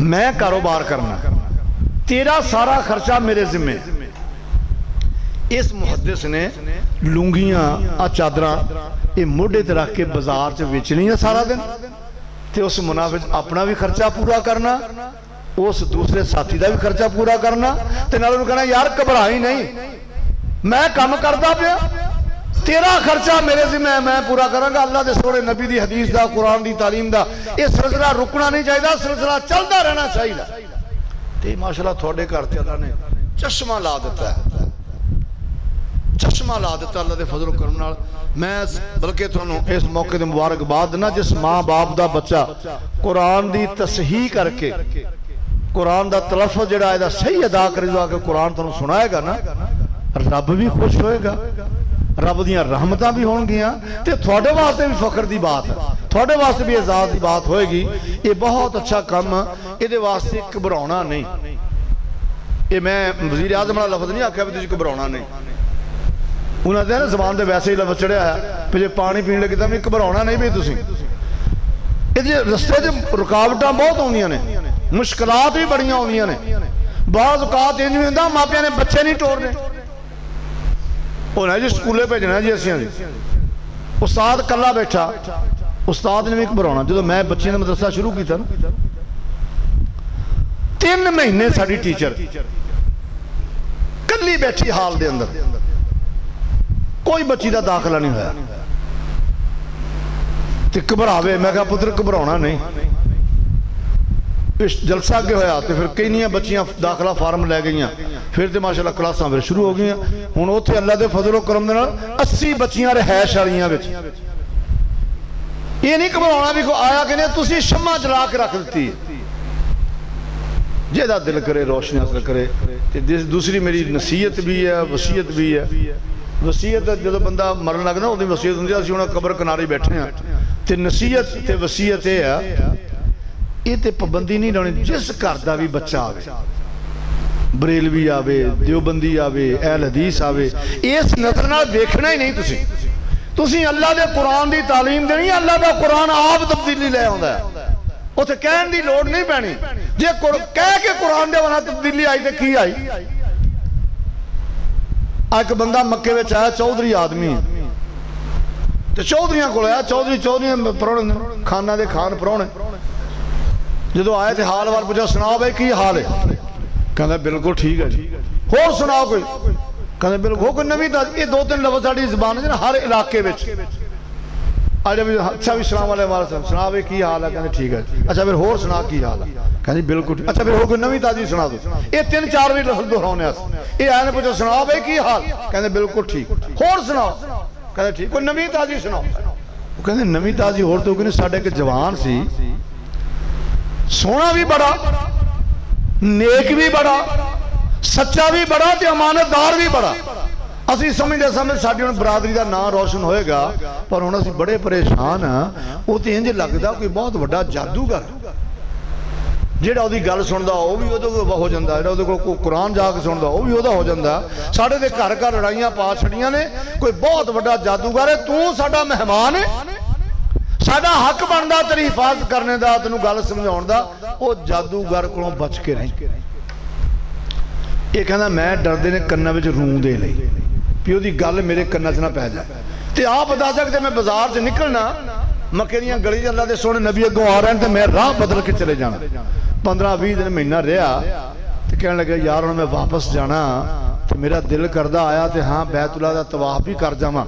मैं कारोबार करना, तेरा सारा खर्चा मेरे जिम्मे। इस मुहद्दिस ने लुंगियां आ चादर ये मोढ़े ते रख के बाजार च बेचनियां सारा दिन, ते उस मुनाफिक अपना भी खर्चा पूरा करना, उस दूसरे साथी का भी खर्चा पूरा करना, ते नाल उन्हें कहना यार घबराई नहीं, मैं काम करता पिया, तेरा खर्चा मेरे जिम्मे, मैं पूरा करांगा। अल्लाह के सोहणे नबी की हदीस का, कुरान की तालीम का यह सिलसिला रुकना नहीं चाहिए, सिलसिला चलता रहना चाहिए। तो माशाअल्लाह थोड़े घर से अल्लाह ने चश्मा ला दिता है, चश्मा ला दिता अल्लाह के फजल करम नाल। मैं बल्कि तुहानूं इस मौके ते मुबारकबाद देना जिस माँ बाप का बच्चा कुरान की तसहीह करके कुरान का तलफ़्ज़ जिहड़ा इहदा सही अदा करे, आके कुरान तुहानूं सुनाएगा ना, रब भी खुश होएगा, रब दीयां रहमतां भी होणगियां, ते तुहाडे वास्ते भी फख्र की बात है, तुहाडे वास्ते भी एजाज़ की बात होएगी। ये बहुत अच्छा काम, इहदे वास्ते घबराउणा नहीं। ये मैं वज़ीर आज़म वाला लफ्ज़ नहीं आख्या भी तुसीं घबराउणा नहीं, उन्होंने ना जबान से वैसे ही लफ्ज़ चढ़िया है भी जे पानी पीने लगे तो भी घबराउणा नहीं भी तुसीं। ये रस्ते च रुकावटां बहुत आउंदियां ने, मुश्किलात भी बड़ियां आउंदियां ने, बाज़ औकात इंज भी हुंदा मापियां ने बच्चे नहीं टोरने, होना जी स्कूले भेजना जी असियां जी, उस्ताद कला बैठा, उस्ताद ने भी घबराउणा। जो मैं बच्चे ने मदरसा शुरू किया ना, 3 महीने साडी टीचर कली बैठी हाल दे अंदर, कोई बच्ची का दाखला नहीं होया, ते घबरावे। मैं कहा पुत्र घबराउणा नहीं, इस जलसा अगे होया तो फिर कई बच्चियां दाखला फार्म लै गई, फिर तो माशाअल्लाह क्लासां फिर शुरू हो गई। हुण उत्थे अल्लाह के फजलो करम दे नाल 80 बच्चियां रिहायश वालियां विच। ये नहीं घबराउणा भी कोई आया कि नहीं, तुसीं शम्मा जला के रख दी, जिहदा दिल करे रोशनी हासिल करे। ते दूसरी मेरी नसीहत भी है, वसीयत भी है। वसीयत जो बंदा मरन लगदा उहदी वसीयत हुंदी, असीं हुण कबर किनारे बैठे हाँ, ते नसीहत ते वसीयत ये है, ये तो पाबंदी नहीं लानी। जिस घर का भी बच्चा आवे, बरेलवी आवे, देवबंदी आवे, अहल हदीस आवे, इस नजर नाल देखना ही नहीं। तुसीं अल्लाह के कुरान की तालीम देनी, अल्लाह का कुरान आप तब्दीली लै आउंदा है, उत्थे कहण दी लोड़ नहीं पैनी। जे कह के कुरान दे वना तब्दीली आई तो की आई। एक बंदा मक्के में आया, चौधरी आदमी है, तो चौधरियां को आया, चौधरी परौने खाना दे खान परौने। जो आए तो हाल वाल पूछा, सुनाओ भाई की हाल है? कहता बिल्कुल ठीक है जी। होर सुनाओ कोई? कहते बिल्कुल कोई नवीं ताज़ी। ये 2-3 लफ्ज़ साडी ज़बान च ना हर इलाके में अच्छा भी अच्छा भी सलाम वाले वाले सुना वे की हाल है, कहते ठीक है। अच्छा फिर होर सुना की हाल है, कहते बिल्कुल। अच्छा फिर होर कोई नवी ताजी सुना दो। ये 3-4 भी लफ्ज़ दोहराने ये आने पूछो सुना वे की हाल, कहते बिल्कुल ठीक। होर सुनाओ, कहते ठीक। कोई नवी ताजी सुनाओ, वो कहते नवी ताजी होर तो कहते साडे एक जवान सी, सोहना भी बड़ा, नेक भी बड़ा, सच्चा भी बड़ा ते अमानतदार भी बड़ा। असी समझते समझ साडी हुण बरादरी का नाम रोशन होएगा, पर हुण असी बड़े परेशान हाँ। वो तो इंज लगदा कोई बहुत वड्डा जादूगर, जेड़ा उहदी गल सुनदा वो भी उहदे कोल हो जांदा, जेड़ा उहदे कोल कुरान जाके सुनदा वो भी उहदा हो जांदा। साडे दे घर घर लड़ाइयां पा छड़ियां ने, कोई बहुत वड्डा जादूगर है। तू साडा मेहमान है, साडा हक बनदा तेरी हिफाजत करने दा, तैनूं गल समझाउण दा। वो जादूगर कोलों बच के रही। ये कहना मैं डरदे ने कन्ना विच रूं दे लई भी उहदी गल मेरे कन्ना च ना पै जाए। तो आप बता सकते मैं बाजार च निकलना, मक्के दियां गली च अल्लाह दे सोहणे नबी अगों आ रहे हैं, तो मैं राह बदल के चले जाना। 15-20 दिन महीना रहा तो कहने लगे यार हुण मैं वापस जाना, तो मेरा दिल करदा आया तो हाँ बैतुल्ला दा तवाफ भी कर जावां,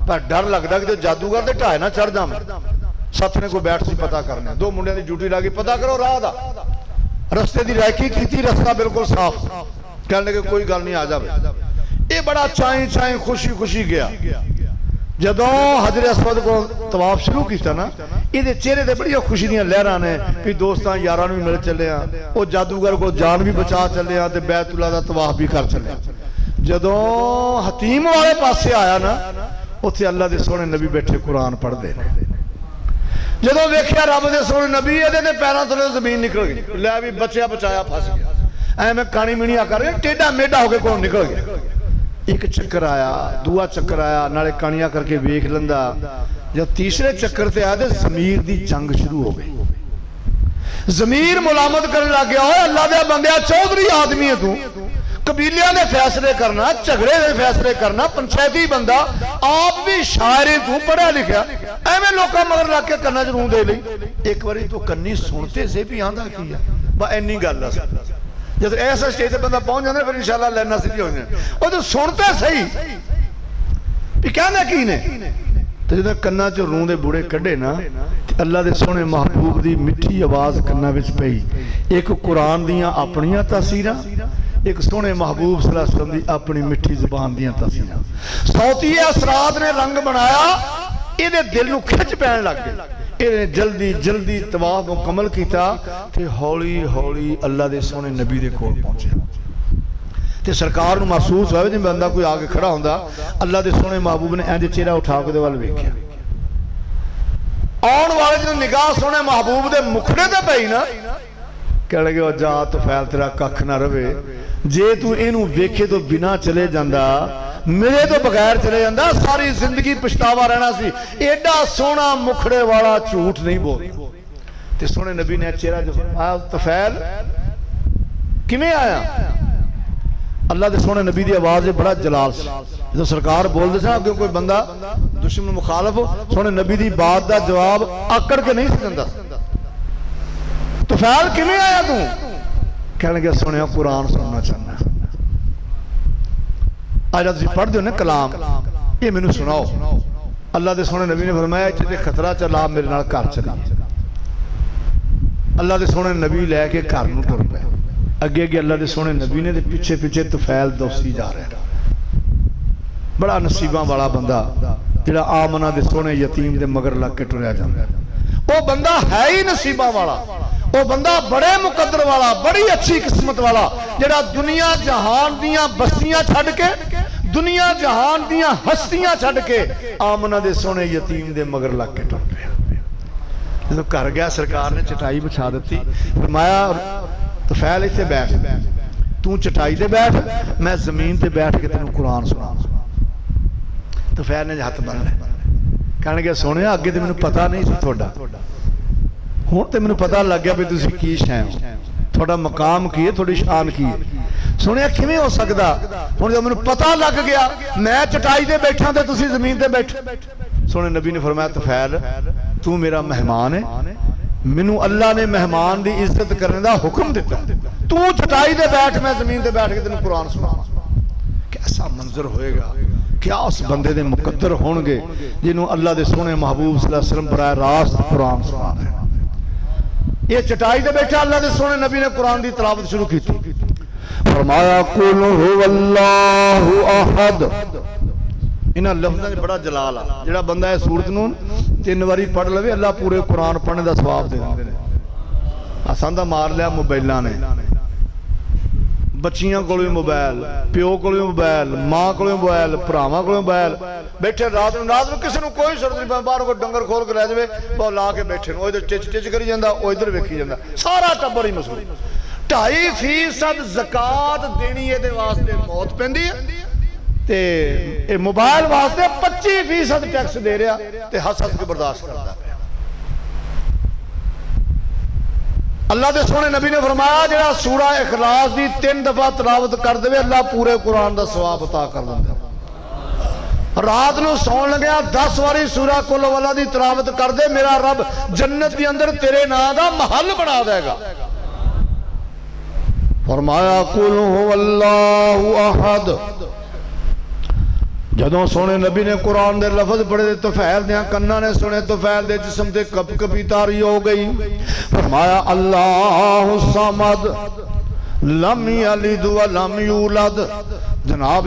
पर डर लगदा कि जादूगर दे ढाए ना चढ़ जावां। सत्थ ने कोई बैठ सी पता करना, 2 मुंडियां दी ड्यूटी ला के पता करो राह दा, रस्ते दी रैकी कीती, रस्ता बिल्कुल साफ। कहने लगे कोई गल नहीं आ जाए। ये बड़ा चाई चाई खुशी खुशी गया। जदों हजरे अस्वद को तवाफ शुरू किया ना, ये चेहरे ते बड़ी खुशी दी लहरां ने भी दोस्तां यारां नूं भी मिल चले आ, वो जादूगर को जान भी बचा चले आ, ते बैतुल्ला दा तवाफ भी कर चले। जदों हतीम वाले पासे आया ना, उत्थे अल्लाह दे सोहणे नबी बैठे कुरान पढ़दे ने। जदों वेख्या रब दे सोहणे नबी, इहदे पैरां थल्ले जमीन निकल गई। लै भी बचिया बचाया फस गया। ऐ मैं कानी मीणिया कर टेढ़ा मेढ़ा होकर कोलों निकल गया। एक चक्कर आया, दूआ चक्कर आया, नाले कानिया करके वेख लंदा। जब तीसरे चक्कर ते आया तो जमीर दी जंग शुरू हो गई। जमीर मुलामत करने लग गया, अल्लाह दे बंदिया चौधरी आदमी है तू, कबीलियां दे फैसले करना, झगड़े दे फैसले करना, पंचायती बंदा, आप भी शायर तू पढ़ा लिखा, एवें लोकां मगर लग के कन्ना च रूं दे लई। एक बारी तू कन्नी सुनते से भी आंदा की है, बस इन्नी गल है। जब ऐसा स्टेज बंदा पहुंच जाता फिर इंशाल्लाह लैना सीधी हो जाए। वो तो सुनते सही भी कहना की ने, तो जो कन्ना च रूं दे बूढ़े कढ़े ना, अल्लाह दे सोहणे महबूब दी मिठी आवाज़ कन्ना विच पई। एक कुरान दियां अपनियां तासीरां, एक सोहणे महबूब सल्लल्लाहु अलैहि वसल्लम दी अपनी मिठी जुबान दियां तासीरां। सौती असरात ने रंग बनाया, इहदे दिल नूं खिच पैण लग गई। जल्दी जल्दी तवाफ मुकम्मल किया, हौली हौली अल्लाह दे सोहणे नबी दे कोल पहुंचे। तो सरकार नूं महसूस होया जिवें बंदा कोई आके खड़ा हुंदा। अल्लाह दे सोहणे महबूब ने इंज चेहरा उठा के वल वेख्या। आउण वाले जो निगाह सोहणे महबूब दे मुखड़े ते पई ना, कह लगे जा तुफैल तेरा कख ना रवे, जे तू इनू वेखे तो बिना चले जांदा, मेरे तो बगैर चले जाता, सारी जिंदगी पछतावा रहना सी। एडा सोहना मुखड़े वाला झूठ नहीं बोल। ते सोहने नबी ने चेहरा जो आया, तुफैल किवें आया? अल्लाह दे सोहने नबी दी आवाज़ बड़ा जलाल सी। जो सरकार बोलते थे अगे कोई बंदा दुश्मन मुखालफ हो, सोहने नबी दी बात का जवाब आकड़ के नहीं सकता। तुफैल किवें आया तू? कह लगे सुनिया कुरान सुनना चाहना। आज तुम पढ़ते हो ना कलाम, ये मैनू सुनाओ। अल्लाह के सोहने नबी ने फरमाया इत्थे खतरा चला, मेरे नाल घर चलिए। अल्लाह के सोहने नबी लैके घर नूं तुर पे। अगे अगे अल्लाह के सोहने नबी ने पिछे पिछे तुफैल दोसी जा रहा। बड़ा नसीबा वाला बंदा जिहड़ा आमना दे सोहने यतीम दे मगर लग के टुरया जांदा। वो बंदा है ही नसीबा वाला, वो बंदा बड़े मुकद्दर वाला, बड़ी अच्छी किस्मत वाला, जिहड़ा दुनिया जहान दियां बस्तियां छड्ड के, दुनिया जहान दियां हस्तियां छड्ड के आमना दे सोहने यतीम दे मगर लग के टुर पिया। जदों घर गया सरकार ने चटाई बिछा दी, फरमाया तुफैल इत्थे बैठ, तू चटाई ते बैठ, मैं जमीन ते बैठ के तेनों कुरान सुनावां। तुफैल ने हथ बन लिया, कहण लगे सोहणे अगे तो मैनूं पता नहीं सी तुहाडा, हुण ते मैनूं पता लग गया भी तुसीं की शै हो, तुहाडा मकाम की है, तुहाडी शान की है। सुनिया किवें हो सकदा? हुण जब मैनूं पता लग गया, मैं चटाई ते बैठा ते तुसीं जमीन ते बैठे। सोहणे नबी ने फरमाया तुफैल तू मेरा मेहमान है, मैनू अल्लाह ने मेहमान की इज्जत करने का हुक्म दिता, तू चटाई ते बैठ, मैं जमीन ते बैठ के तेनों कुरान सुनावां। कैसा मंजर होएगा, क्या उस बंदे दे मुकद्दर होणगे जिन्हों अल्लाह दे सोहने महबूब सल्लल्लाहु अलैहि वसल्लम बराह रास्त कुरान सुना रहे। ये चटाई ते बैठा अल्लाह दे सोहने नबी ने कुरान की तलावत शुरू की। फरमाया कुल हुवल्लाहु अहद। इन्हां लफ्ज़ां च बड़ा जलाल आ। जिहड़ा बंदा इस सूरत नूं 3 बारी पढ़ लवे अल्लाह पूरे कुरान पढ़ने का सवाब दे दिंदे ने। असां दा मार लिया मोबाइलां ने, बच्चियां कोल भी मोबाइल, प्यो कोल भी मोबाइल, मां कोल भी मोबाइल, भरावां कोल मोबाइल। बैठे रात को किसी को कोई जरूरत नहीं, बाहर कोई डंगर खोल के लै जाए वो ला के बैठे इधर टिच टिच करी जाता, वो इधर वेखी जाता, सारा टब्बर ही मसरूफ। 2.5% ज़कात देनी ये वास्ते मौत पैंदी है ते मोबाइल वास्ते 25% टैक्स दे रहा ते हस हस के बर्दाश्त करता। अल्लाह के सोहने नबी ने फरमाया जिहड़ा सूरा इखलास की 3 दफा तलावत कर दे अल्लाह पूरे कुरान का सवाब अता कर देंदा। रात को सौन लग्या 10 बारी सूरा कुल वाला की तलावत कर दे, मेरा रब जन्नत के अंदर तेरे नाम का महल बना देगा। फरमाया कुल हुवल्लाहु अहद। जदों सोने नबी ने कुरान दे लफज पढ़े तुफैल दियां कन्ना ने सुने, तुफैल दे जिस्म ते कप कपी तारी हो गई। फरमाया अल्लाहु समद लम यलिद व लम यूलद। जनाब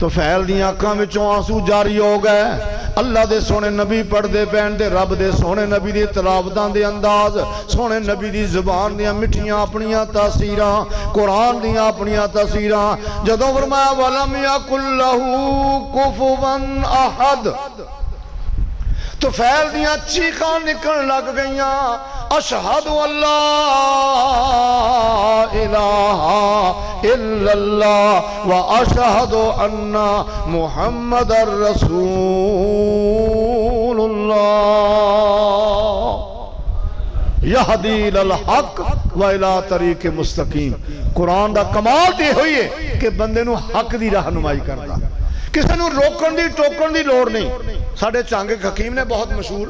तुफैल दियां अखां विचों आंसू जारी हो गए। अल्लाह दे सोने नबी पढ़ते पैन दे रब दे सोने नबी दी तलावतां दे अंदाज, सोने नबी दी जुबान दियां मिठियां अपनियां तासीरां, कुरान दियां अपनियां तासीरां। जदों फरमाया वलम यकुल लहू कुफुवन अहद, तुफैल दियां चीखां निकलण लग गईयां। अशहदु अल्ला इलाहा इल्लल्लाह व अशहदु अन्ना मुहम्मदर रसूलुल्लाह यहदी इलल हक व इला तरीक मुस्तकीम। कुरान दा कमाल ते होई है कि बंदे नूं हक दी रहनुमाई करदा, किसी को रोकण की टोकण की लोड़ नहीं। साडे चंग हकीम ने बहुत मशहूर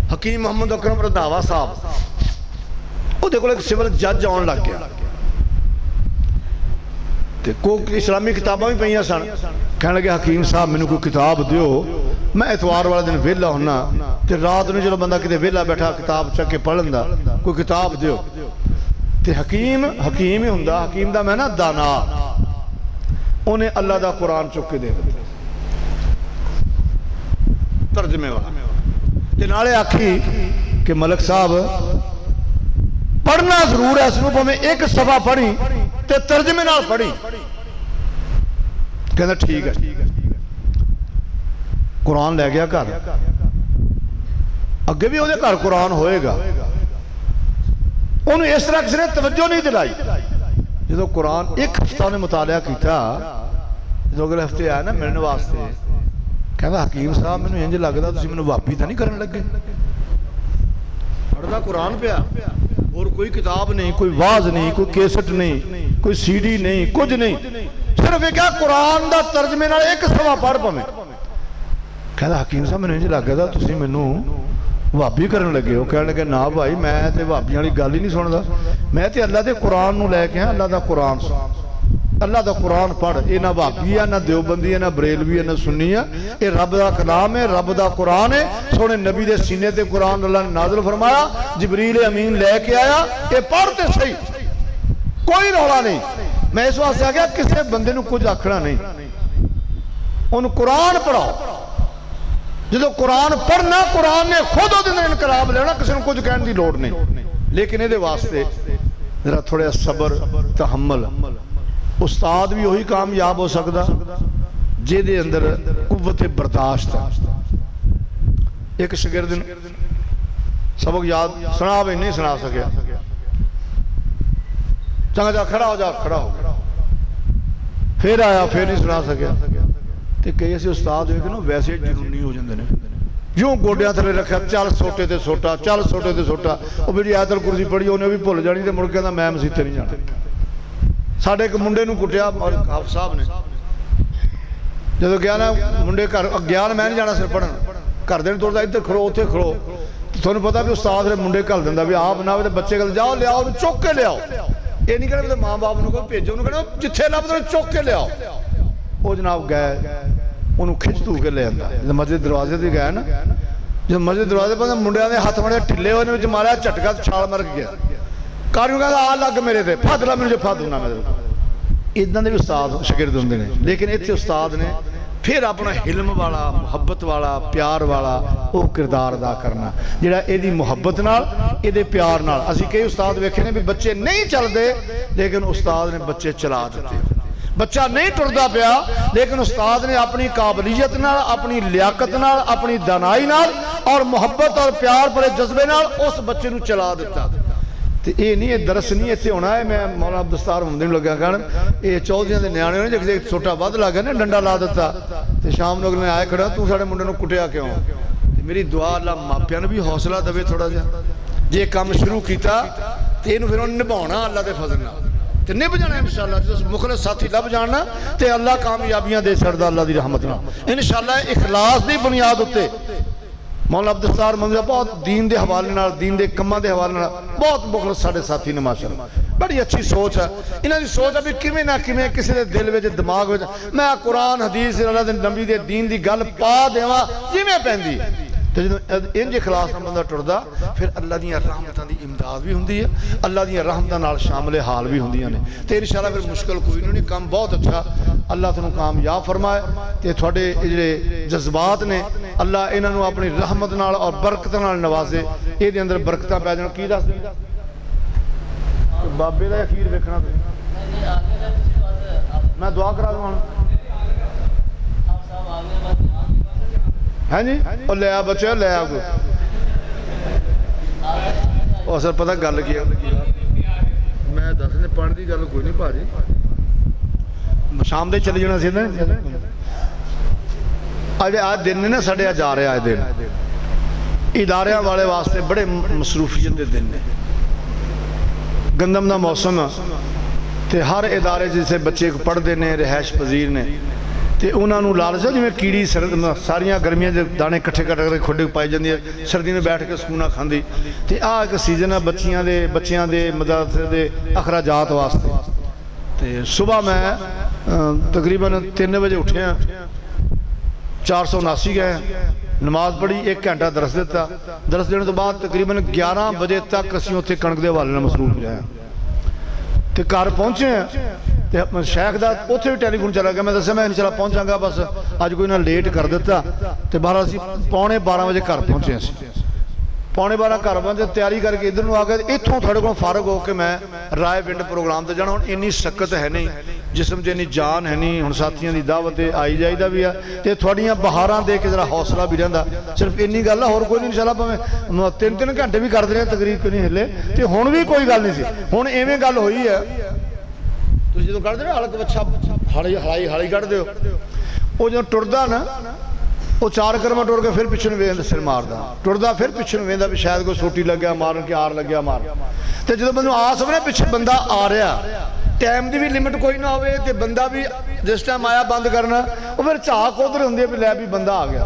हकीम मोहम्मद अकरम रंधावा साहब, उहदे कोल एक सिविल जज आउण लग गया ते कोई इस्लामी किताबां भी पईयां सन। कहण लगे हकीम साहब मैनूं कोई किताब दिओ, मैं एतवार वाले दिन वेला हुन्ना ते रात नूं जो बंदा किते वेला बैठा किताब चक के पढ़ लैंदा, कोई किताब दिओ। ते हकीम हकीम ही हुंदा, हकीम दा मैं ना दाना, उन्हें अल्लाह का कुरान चुक के दे दिया तर्जमे वाला ते नाले आखी कि मलक साहब पढ़ना जरूर है, इसमें भावें एक सफा पढ़ी ते तर्जमे नाल पढ़ी। कहता ठीक है। कुरान लै गया घर, अगे भी उहदे घर कुरान होएगा, उन्हें इस तरह किसी ने तवज्जो नहीं दिलाई। जो कुरान एक हफ्ता ने मुतालिया किया, जो अगले हफ्ते आया ना मिलने वास्ते, कहता हकीम साहब मैनूं इंज लगदा तुसीं मैनूं वापी तो नहीं करन लगे। पढ़दा कुरान पिया और कोई किताब नहीं, कोई वाज नहीं, कोई कैसेट नहीं, कोई सीडी नहीं, कुछ नहीं, सिर्फ एक कुरान दा तर्जमे नाल एक सवा पढ़ पवे। कहता हकीम साहब मैनूं इंज लगदा तुसीं मैनूं भाभी करन लगे हो। कह लगे ना भाई मैं तो भाभियों वाली गल ही नहीं सुनता, मैं तो अल्लाह के कुरान नूं लैके आया। अल्लाह का कुरान सुन, अल्लाह का कुरान पढ़। ये ना भाभी है, ना देवबंदी है, ना बरेलवी है, ना सुन्नी है, ये रब का कलाम है, रब का कुरान है। सोने नबी के सीने ते कुरान अल्लाह ने नाज़िल फरमाया, जिबरील अमीन लैके आया, ये पढ़ते सही, कोई रौला नहीं। मैं इस वास्ते आ गया किसी बंदे नूं कुछ आखना नहीं, उन्हें कुरान पढ़ाओ। जो कुरान पढ़ना, कुरान ने खुद उहदे इनकलाब लेना, किसी को कुछ कहने की लौड़ नहीं। लेकिन ये वास्ते जरा थोड़ा सबर तहम्मल, उस्ताद भी वही कामयाब हो सकता जिहदे अंदर कुव्वत बर्दाश्त है। एक शागिर्द सबक याद सुना भी नहीं सुना सकिया, चंगा जा खड़ा हो जा, खड़ा हो गया, फिर आया, फिर नहीं सुना सकिया। तो कई ऐसे उस्ताद हुए कि ना वैसे जुनूनी हो जाते हैं, यूं गोडिया थले रखा, चल सोटे ते सोटा, चल सोटे ते सोटा। वो मेरी आयतल कुर्सी पढ़ी उन्हें भी भुल जानी, तो मुड़ के मैं मसीते नहीं जाना। साढ़े एक मुंडे नूं कुटिया हाफिज़ साहब ने, जो गया ना मुंडे घर गया, मैं नहीं जाना सिर पढ़न, घर दे तुरदा इधर खड़ो उत्थे खड़ो। तुहानूं पता भी उस्ताद ने मुंडे घल दिंदा भी आप ना तो बच्चे कल जाओ लियाओ चुक के लियाओ। ये नहीं कहना माँ बाप को भेजो, उन्होंने कहना जिथे लभदा चुक के लियाओ। वो जनाब गए उन्होंने खिच धू के ले आंदा जो मस्जिद दरवाजे से गए ना जो मस्जिद दरवाजे पर मुंडिया के हाथ बड़े ढिले हुए मारा झटका छाल मार गया कारियों कहता आ लग मेरे से फद ला मेरे जो फद दूना मेरे इदा के भी उस्ताद शागिर्द होंगे ने लेकिन इतने उस्ताद ने फिर अपना हिल्म वाला मुहब्बत वाला प्यार वाला वो किरदार अदा करना जिहड़ा इहदी मुहब्बत नाल इहदे प्यार नाल असीं कई उस्ताद वेखे ने भी बच्चे नहीं चलते लेकिन उस्ताद ने बच्चे चला दिते बच्चा नहीं टुरदा पिया लेकिन उस्ताद ने अपनी काबलियत नाल अपनी लियाकत नाल अपनी दानाई नाल और मुहब्बत और प्यार भरे जज्बे नाल उस बच्चे नूं चला दिता तो ये नहीं ये दरस नहीं इतने होना है मैं मौलाना अब्दुल मुहम्मद लग्या कहन ये चौधरी के न्याणे ने जे छोटा वध लग गया ना डंडा ला दिता तो शाम को अगले आए खड़ा तू साडे मुंडे नूं कुटिया क्यों मेरी दुआ अल्लाह मापियां नूं भी हौसला देवे थोड़ा जिहा जे काम शुरू किया तो इहनूं फिर निभाउणा अल्लाह दे फजल नाल ते निभ जाना इंशाअल्लाह जो मुखलिस साथी लभ जाना तो अल्लाह कामयाबियां दे छड़दा अल्लाह दी रहमत नाल इंशाअल्लाह इखलास दी बुनियाद उत्ते मौलाना अब्दुल मुहम्मद बहुत दीन के हवाले नाल दीन के कामां के हवाले नाल बहुत मुखलिस साडे साथी ने माशाअल्लाह बड़ी अच्छी सोच है इन्हां दी सोच है भी किवें ना किवें किसी के दिल में दिमाग में मैं कुरान हदीस अल्लाह दे नबी दे दीन की गल पा देवां जिवें पैंदी तो जो इंज इखलास नाल बंदा टुरदा फिर अल्लाह दी रहमतां दी इमदाद भी हुंदी है अल्लाह दी रहमतां नाल शामिल हाल भी हुंदियां ने तो इंशाअल्लाह फिर मुश्किल कोई नहीं काम बहुत अच्छा अल्लाह तुहानूं कामयाब फरमाए तो थोड़े जिहड़े जज्बात ने अल्लाह इन्हां नूं अपनी रहमत नाल और बरकत नाल नवाजे इहदे अंदर बरकतां पै जाण की दस बाबे दा अखीर वेखना मैं दुआ करा दूँ है जी और ले आ बच्चे ले आ और सर पता गल की मैं दस ने पढ़ने की गल कोई नहीं भाजी शाम दे चले जाना सी ना अजे आज दिन ने ना साढ़े जा रहे आज दिन इदारियां वाले वास्ते बड़े मसरूफियत के दिन ने गंदम का मौसम तो हर इदारे जिसे बच्चे पढ़ते हैं रिहायश पजीर ने तो उन्होंने लालच है जिमें कीड़ी सारिया गर्मियां दाने कट्ठे कर खुड पाई जाती है सर्दी में बैठ के सकूना खाती तो आ एक सीजन है बच्चियां दे मदरसे दे अखराजात वास्ते तो सुबह मैं तकरीबन 3 बजे उठे 479 गए नमाज पढ़ी 1 घंटा दरस दिता दरस देने तो बाद तकरीबन 11 बजे तक असीं उत्थे कणक दे हवाले नाल मसरूफ रहे तो घर पहुंचे तो शेख का उत्थे भी टैलीफोन चला गया मैं दसा मैं इंशाअल्लाह पहुंचागा बस अज कोई ना लेट कर दिता तो बाहर असीं 11:15 बजे घर पहुंचे असीं 11:15 घर पहुंचे तैयारी करके इधर आ गए इत्थों थोड़े को फारग होकर मैं राय पिंड प्रोग्राम से जाना हुण इन्नी सकत है नहीं जिसम च इन्नी जान है नहीं हुण साथियों की दावत आई जाइदा भी है तो थोड़ियां बहारां दे के जरा हौसला भी रहिंदा सिर्फ इन्नी गल है होर कोई नहीं इंशाअल्लाह भावें 3-3 घंटे भी करते रहे तकरीर कोई नहीं हिले तो हुण भी कोई गल नहीं सी हुण इवें गल होई है तुसीं जो कढ़दे हलक बच्छा हाली कढ़दे हो वो जो टुरदा ना वो 4 कदम टुर के फिर पिछड़ वेंदा सिर मारदा टुरदा फिर पिछड़ वेंदा भी शायद कोई सोटी लग गया मारन के आर लग गया मार तो जो मैं आस बने पिछे बंदा आ रहा टाइम की भी लिमिट कोई ना हो तो बंदा भी जिस टाइम आया बंद करना वो फिर झाक उधर होंगी भी लै भी बंदा आ गया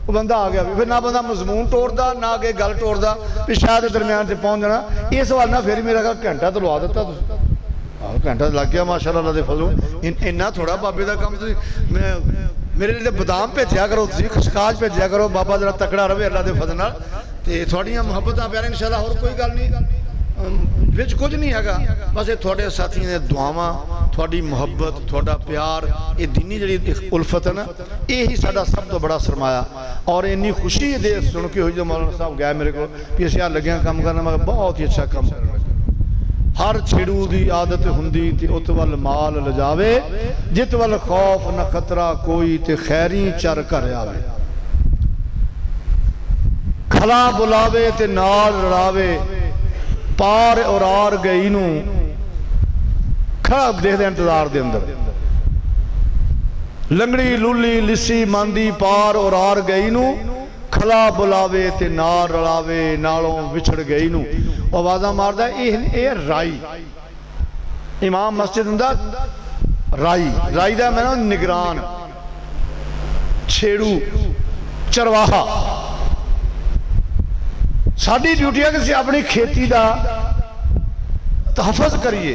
वो बंदा आ गया भी फिर ना बंदा मजमून टोरदा ना अगे गल टोरदा भी शायद दरम्यान से पहुँच जाना इस हवाले नाल फिर मेरा घंटा तो लवा दिता घंटा लग गया माशाअल्लाह दे फजलों इन्ना थोड़ा बाबे का काम मेरे लिए बदाम भेजा करो खसकाज भेजा करो बाबा जरा तकड़ा रहे अल्लाह के फजल नाल ते थोड़ियां मुहब्बतां प्यारे इंशाअल्लाह होर कोई गल नहीं विच कुछ नहीं हैगा बस ये थोड़े साथियों ने दुआवां थोड़ी मुहब्बत थोड़ा प्यार ये दीनी जी उल्फत है ना यही साडा सब तो बड़ा सरमाया और इन्नी खुशी दे सुन के हुई जो मौलाना साहब गए मेरे को भी असीं लगे काम करना मैं बहुत ही अच्छा काम कर हर छेड़ू की आदत हुंदी ते उत वल माल लजावे जित वल खौफ न खतरा कोई ते खैरी चर कर आवे खला बुलावे ते नाल लड़ावे पार और आर गई नू खड़ा देखते इंतजार दे अंदर लंगड़ी लुली लिसी मांदी पार और आर गई नू खला बुलावे ते नाल रलावे नालों विछड़ गई नू आवाज़ा मारदा ये राई इमाम मस्जिद हुंदा राई राई दा मैं निगरान छेड़ू चरवाहा साडी ड्यूटी है कि अपनी खेती का तहफज करिए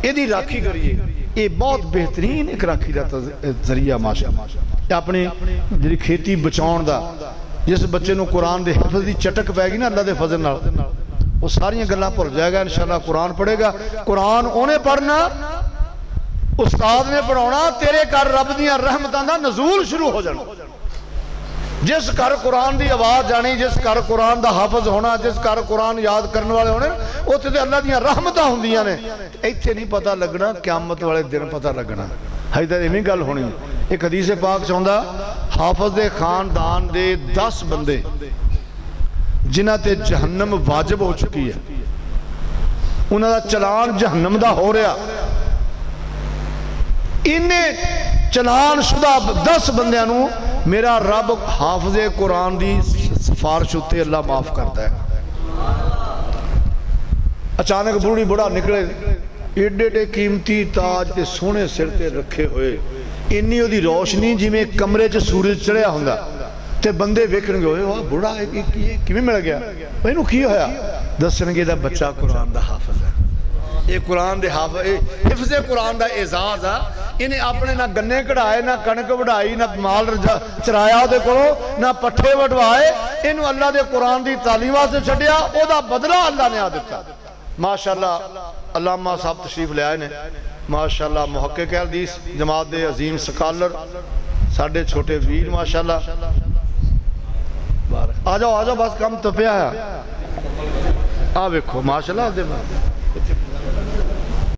इहदी राखी करिए ये बहुत बेहतरीन एक राखी का जरिया माशा अपनी जी खेती बचाने का। जिस बच्चे को कुरान के हिफ्ज़ की चटक पैगी ना अल्लाह के फजल नाल वो सारियां गल्लां भुल जाएगा इंशाअल्लाह। कुरान पढ़ेगा, कुरान उन्हें पढ़ना उस्ताद ने पढ़ाना, तेरे घर रब दियां रहमतां दा नज़ूल शुरू हो जाना। जिस घर कुरान की आवाज़ आनी, जिस घर कुरान का हाफज होना, जिस घर कुरान याद करने वाले होने, उत्थे ते अल्लाह दियां रहमतां हुंदियां ने। इत्थे नहीं पता लगना, क़यामत वाले दिन पता लगना। हज तक इवें गल होनी। एक हदीस पाक चाहुंदा हाफज दे खानदान दे 10 बंदे जिन्हां ते जहन्नम वाजिब हो चुकी है, उन्हां दा चलान जहन्नम दा हो रहा। इन्हें चलान शुदा 10 बंदियां नूं मेरा रब हाफजे कुरान की सिफारिश उत्ते अल्लाह माफ करता है। अचानक बूढ़ी बुढ़ा निकले, एडे एडे कीमती ताज ते सोहने सिर ते रखे हुए, इन्नी उहदी रोशनी जिवें कमरे च सूरज चढ़िया हुंदा ते बंदे वेखणगे होए वाह बुढ़ा किवें मिल गया, इहनूं की होया? दसणगे दा बच्चा कुरान दा हाफज है। ये कुरान दे हाफज हिफ्ज़े कुरान दा एजाज आ। इन्हें अपने ना गन्ने कढ़ाए, ना कणक वढाई, ना माल चराया उहदे कोलों, ना पट्ठे वढवाए। इनू अल्लाह दे कुरान दी तालीम वास्ते छड्डिया, ओहदा बदला अल्लाह ने आ दिता। माशाअल्लाह अल्लामा साहब तशरीफ ले आए ने माशाअल्लाह, मुहक्किक हदीस जमात दे अजीम स्कॉलर साडे छोटे वीर माशाअल्लाह। आ जाओ बस कम तपिया है। आ वेखो माशाअल्लाह।